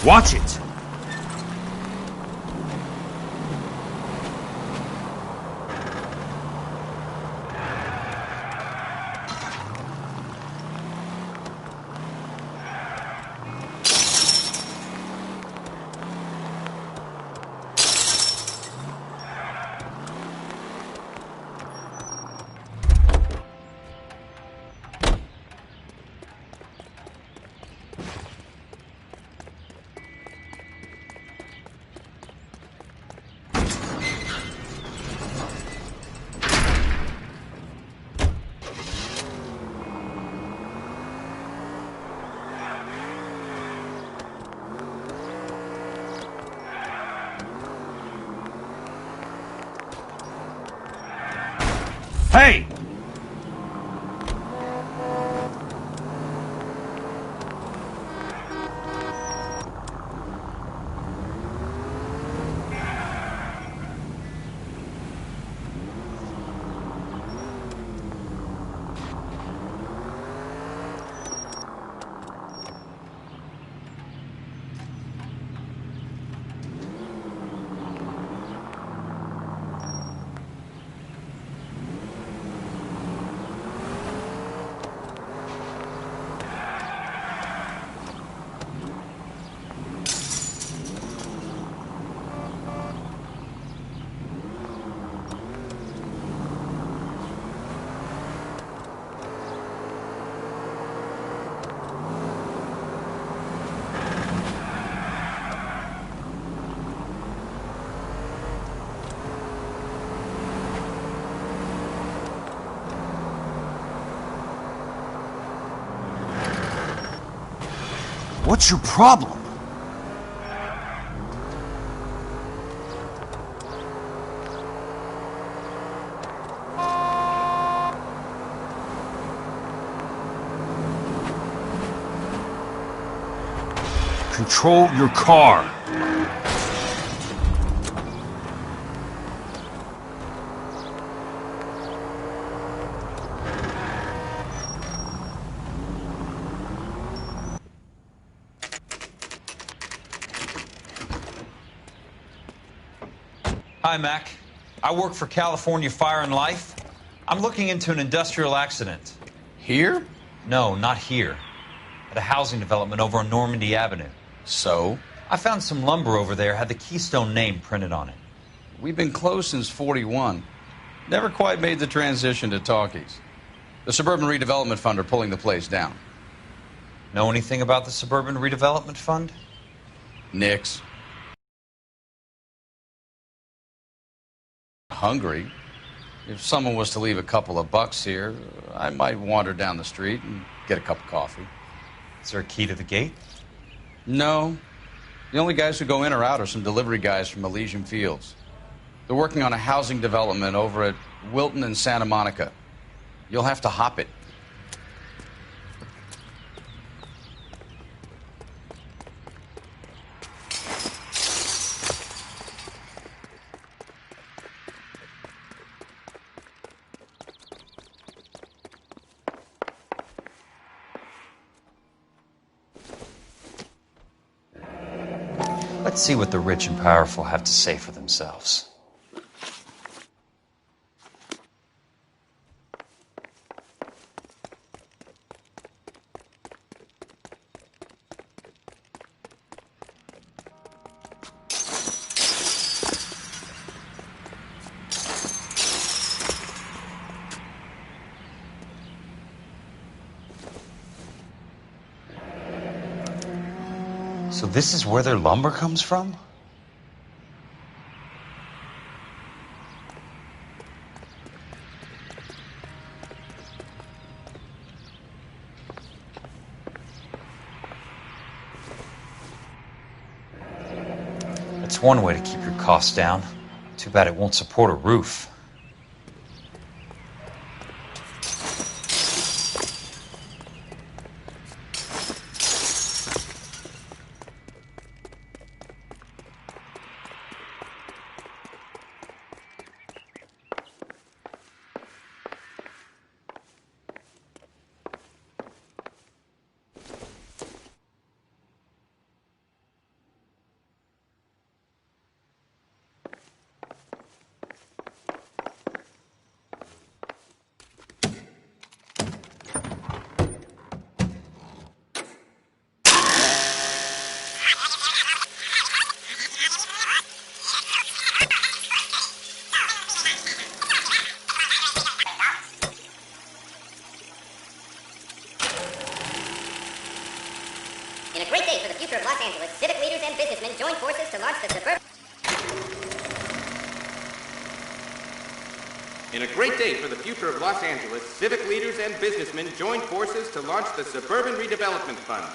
B: Watch it! Hey! What's your problem? Control your car.
M: Hi, Mac. I work for California Fire and Life. I'm looking into an industrial accident.
L: Here?
M: No, not here. At a housing development over on Normandy Avenue.
L: So?
M: I found some lumber over there, had the Keystone name printed on it.
L: We've been closed since '41. Never quite made the transition to talkies. The Suburban Redevelopment Fund are pulling the place down.
M: Know anything about the Suburban Redevelopment Fund?
L: Nix. Hungry. If someone was to leave a couple of bucks here, I might wander down the street and get a cup of coffee.
M: Is there a key to the gate?
L: No. The only guys who go in or out are some delivery guys from Elysian Fields. They're working on a housing development over at Wilton and Santa Monica. You'll have to hop it.
M: Let's see what the rich and powerful have to say for themselves. So this is where their lumber comes from? That's one way to keep your costs down. Too bad it won't support a roof.
Q: In a great day for the future of Los Angeles, civic leaders and businessmen joined forces to launch the suburban...
R: In a great day for the future of Los Angeles, civic leaders and businessmen joined forces to launch the Suburban Redevelopment Fund.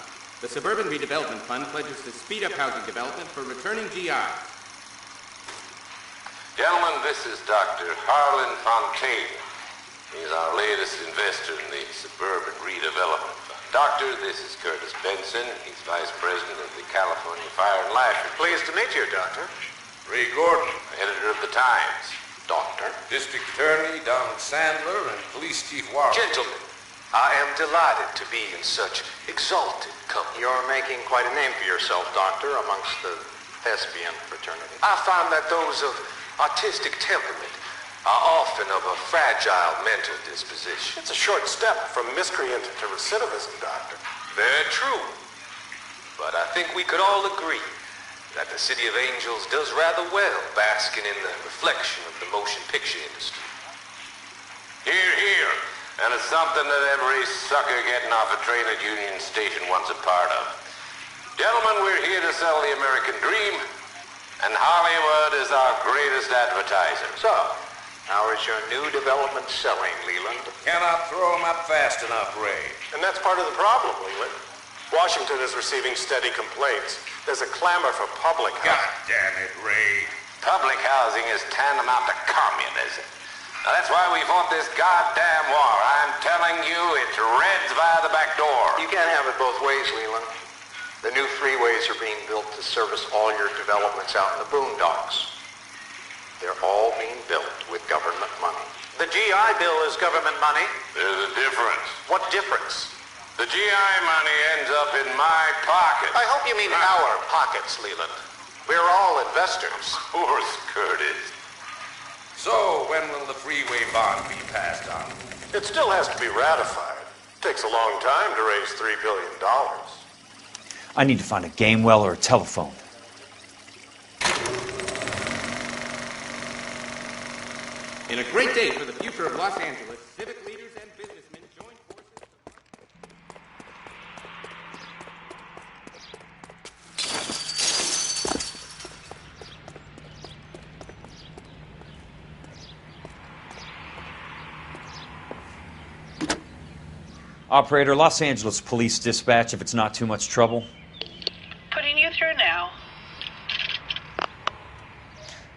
R: The Suburban Redevelopment Fund pledges to speed up housing development for returning GIs.
K: Gentlemen, this is Dr. Harlan Fontaine. He's our latest investor in the Suburban Redevelopment Fund. Doctor, this is Curtis Benson. He's Vice President of the California Fire and Life.
X: Pleased to meet you, Doctor.
K: Ray Gordon, editor of the Times.
X: Doctor.
K: District Attorney Donald Sandler and Police Chief Warren.
X: Gentlemen, I am delighted to be in such exalted company. You're making quite a name for yourself, Doctor, amongst the thespian fraternity. I find that those of artistic temperament are often of a fragile mental disposition. It's a short step from miscreant to recidivism, Doctor.
K: Very true. But I think we could all agree that the City of Angels does rather well basking in the reflection of the motion picture industry. Hear, hear. And it's something that every sucker getting off a train at Union Station wants a part of. Gentlemen, we're here to sell the American dream, and Hollywood is our greatest advertiser.
X: So, how is your new development selling, Leland?
K: Cannot throw them up fast enough, Ray.
X: And that's part of the problem, Leland. Washington is receiving steady complaints. There's a clamor for public housing.
K: God damn it, Ray. Public housing is tantamount to communism. Now, that's why we fought this goddamn war. I'm telling you, it's Reds via the back door.
X: You can't have it both ways, Leland. The new freeways are being built to service all your developments out in the boondocks. They're all being built with government money. The GI Bill is government money.
K: There's a difference.
X: What difference?
K: The GI money ends up in my pocket.
X: I hope you mean our pockets, Leland. We're all investors.
K: Of course, Curtis. So, when will the freeway bond be passed on?
X: It still has to be ratified. It takes a long time to raise $3 billion.
B: I need to find a game well or a telephone.
R: In a great day for the future of Los Angeles, civic leaders and businessmen join forces.
B: Operator, Los Angeles Police Dispatch, if it's not too much trouble.
J: Putting you through now.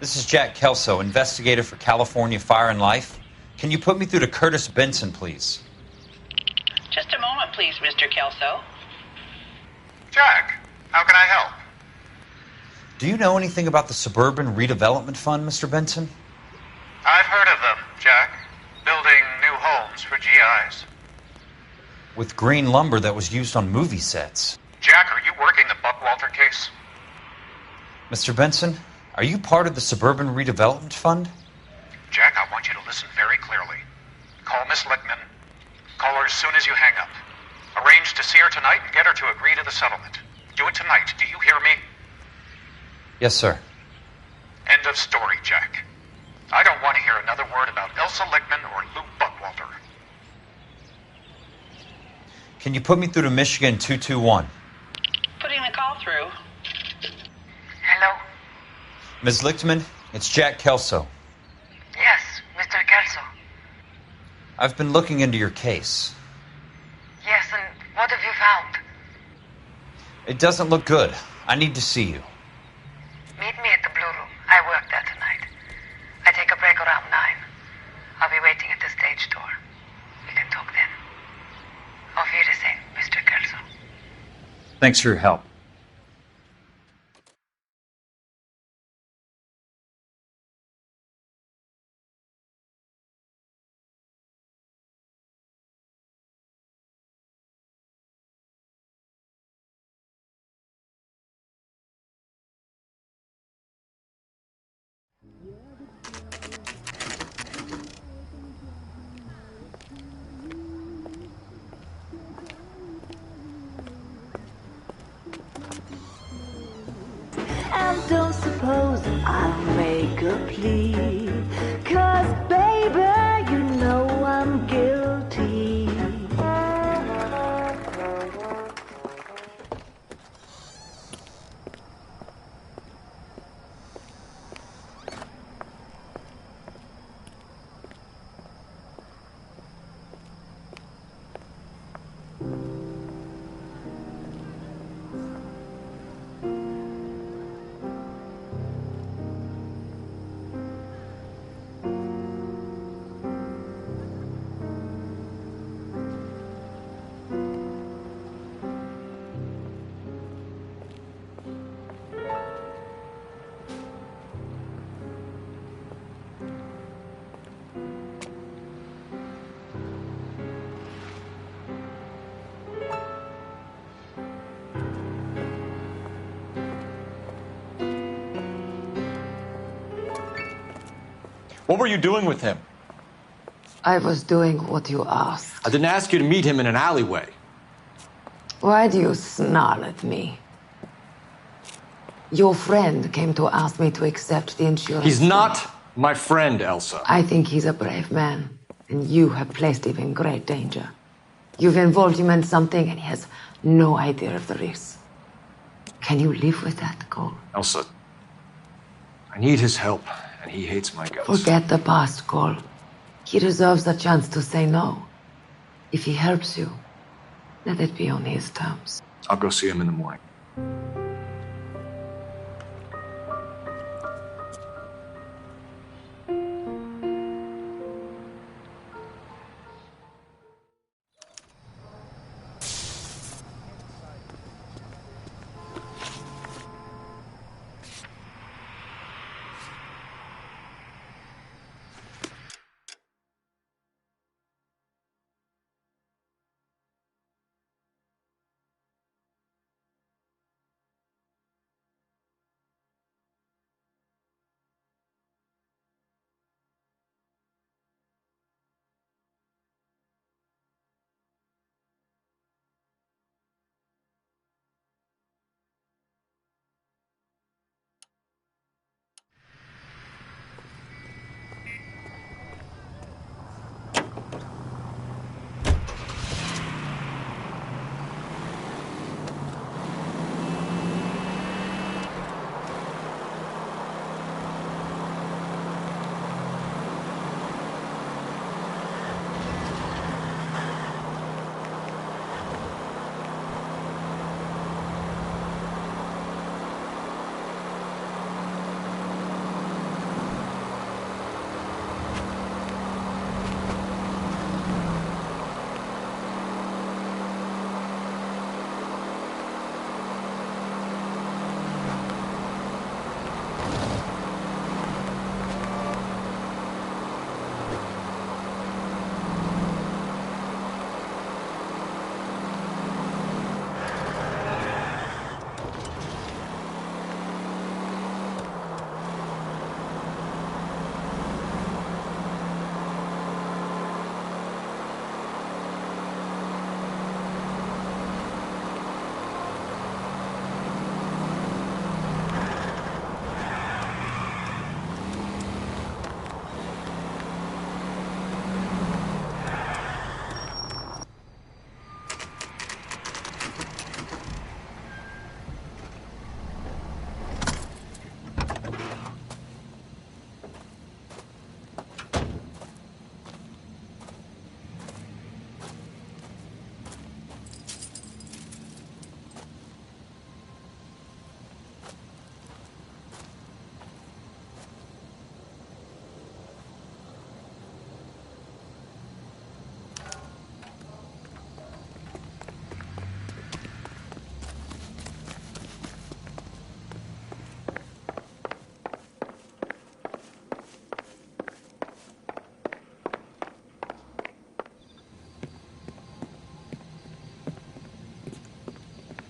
M: This is Jack Kelso, investigator for California Fire and Life. Can you put me through to Curtis Benson, please?
J: Just a moment, please, Mr. Kelso.
V: Jack, how can I help?
M: Do you know anything about the Suburban Redevelopment Fund, Mr. Benson?
V: I've heard of them, Jack. Building new homes for GIs.
M: With green lumber that was used on movie sets.
V: Jack, are you working the Buckwalter case?
M: Mr. Benson, are you part of the Suburban Redevelopment Fund?
V: Jack, I want you to listen very clearly. Call Miss Lickman. Call her as soon as you hang up. Arrange to see her tonight and get her to agree to the settlement. Do it tonight. Do you hear me?
M: Yes, sir.
V: End of story, Jack. I don't want to hear another word about Elsa Lickman or Lou Buckwalter.
M: Can you put me through to Michigan 221?
J: Putting the call through.
G: Hello?
M: Ms. Lichtman, it's Jack Kelso.
G: Yes, Mr. Kelso.
M: I've been looking into your case.
G: Yes, and what have you found?
M: It doesn't look good. I need to see you.
G: Meet me at the Blue Room. I work there tonight. I take a break around 9. I'll be waiting at the stage door. We can talk then. Auf Wiedersehen, Mr. Kelso.
B: Thanks for your help.
O: And don't suppose I'll make a plea, 'cause baby, you know I'm guilty.
S: What were you doing with him?
A: I was doing what you asked.
S: I didn't ask you to meet him in an alleyway.
A: Why do you snarl at me? Your friend came to ask me to accept the insurance.
S: He's not my friend, Elsa.
A: I think he's a brave man, and you have placed him in great danger. You've involved him in something, and he has no idea of the risk. Can you live with that, Cole?
S: Elsa, I need his help, and he hates my guts.
A: Forget the past, Cole. He deserves a chance to say no. If he helps you, let it be on his terms.
S: I'll go see him in the morning.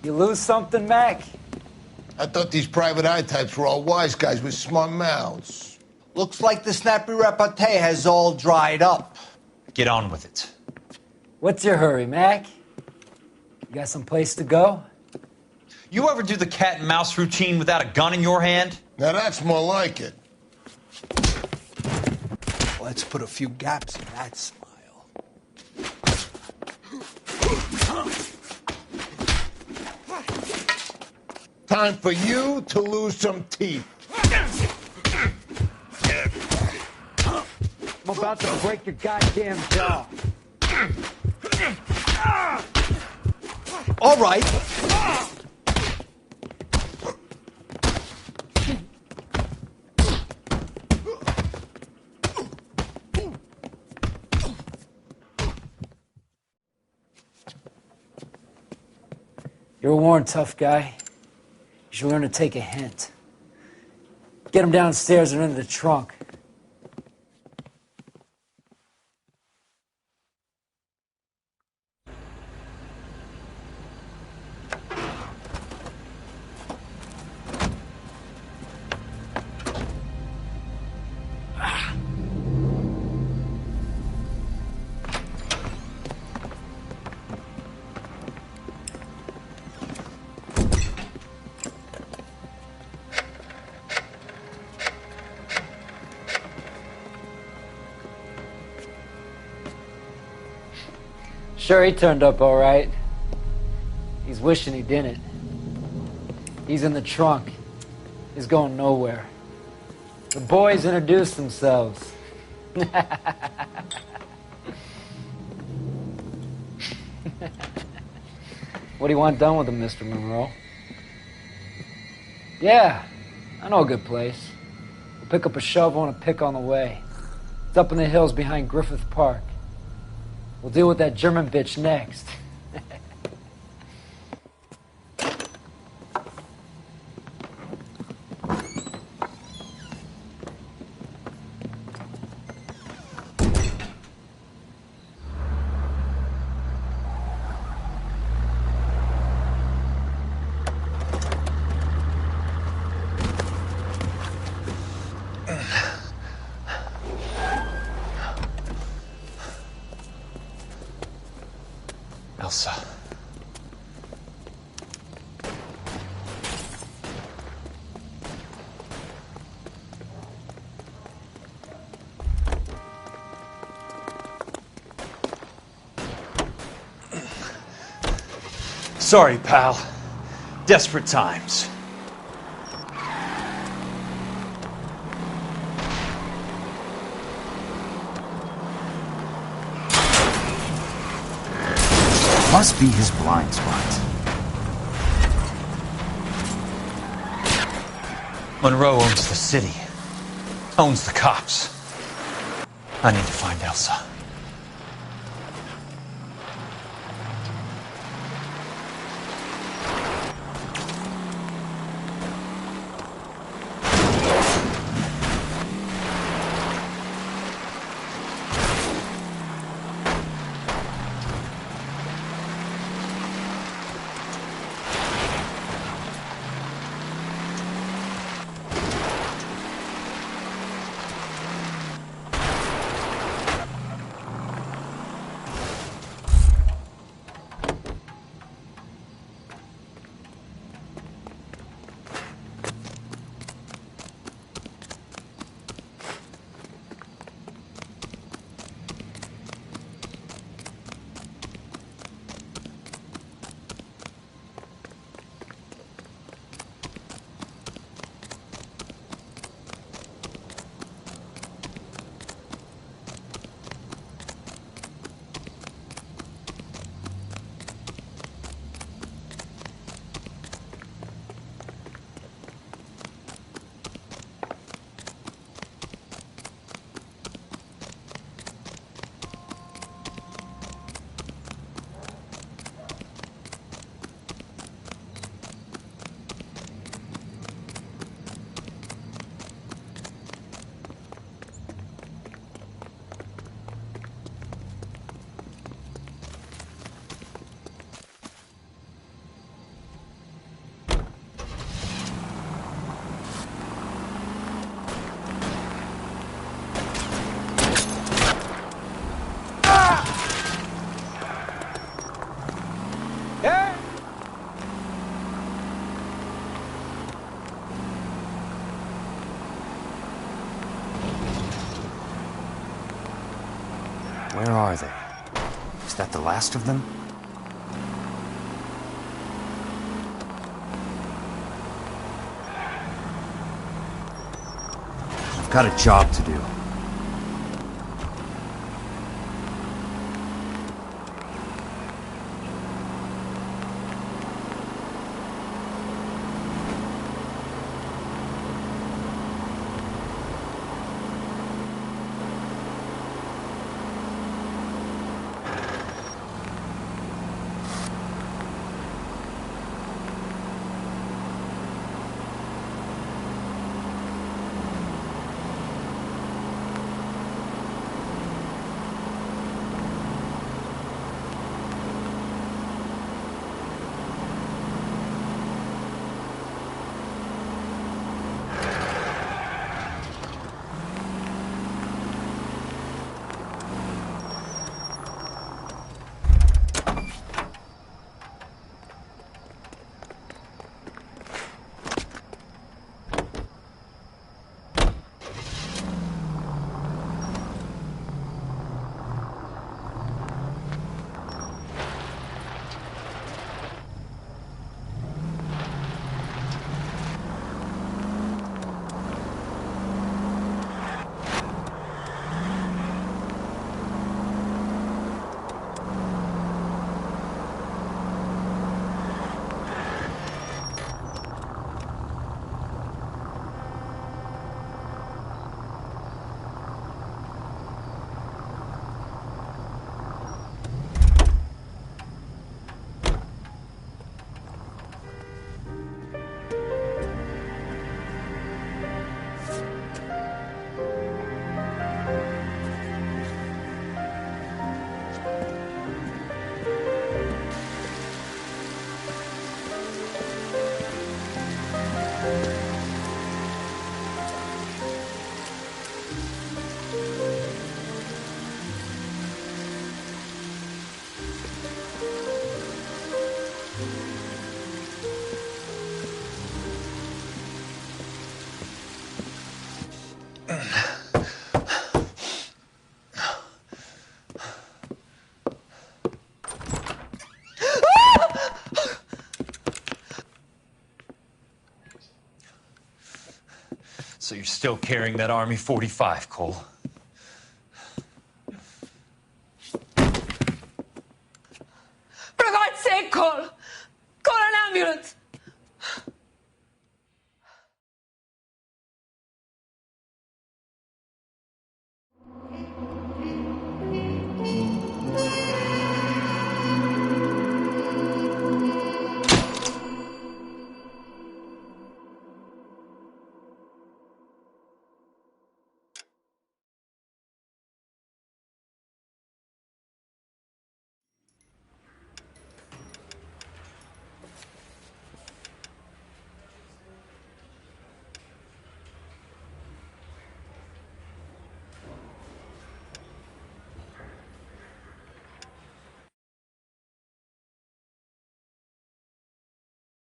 E: You lose something, Mac?
F: I thought these private eye types were all wise guys with smart mouths.
E: Looks like the snappy repartee has all dried up.
M: Get on with it.
E: What's your hurry, Mac? You got some place to go?
M: You ever do the cat and mouse routine without a gun in your hand?
F: Now that's more like it.
E: Let's put a few gaps in that smile.
F: Time for you to lose some teeth.
E: I'm about to break your goddamn jaw. All right. You're a worn, tough guy. You should learn to take a hint. Get him downstairs and into the trunk. Sure, he turned up all right. He's wishing he didn't. He's in the trunk. He's going nowhere. The boys introduced themselves. What do you want done with them, Mr. Monroe? Yeah, I know a good place. We'll pick up a shovel and a pick on the way. It's up in the hills behind Griffith Park. We'll deal with that German bitch next.
T: Elsa.
B: Sorry, pal. Desperate times.
M: Must be his blind spot.
T: Monroe owns the city. Owns the cops. I need to find Elsa.
M: Where are they? Is that the last of them? I've got a job to do. So you're still carrying that Army 45, Cole?
D: For God's sake, Cole! Call an ambulance!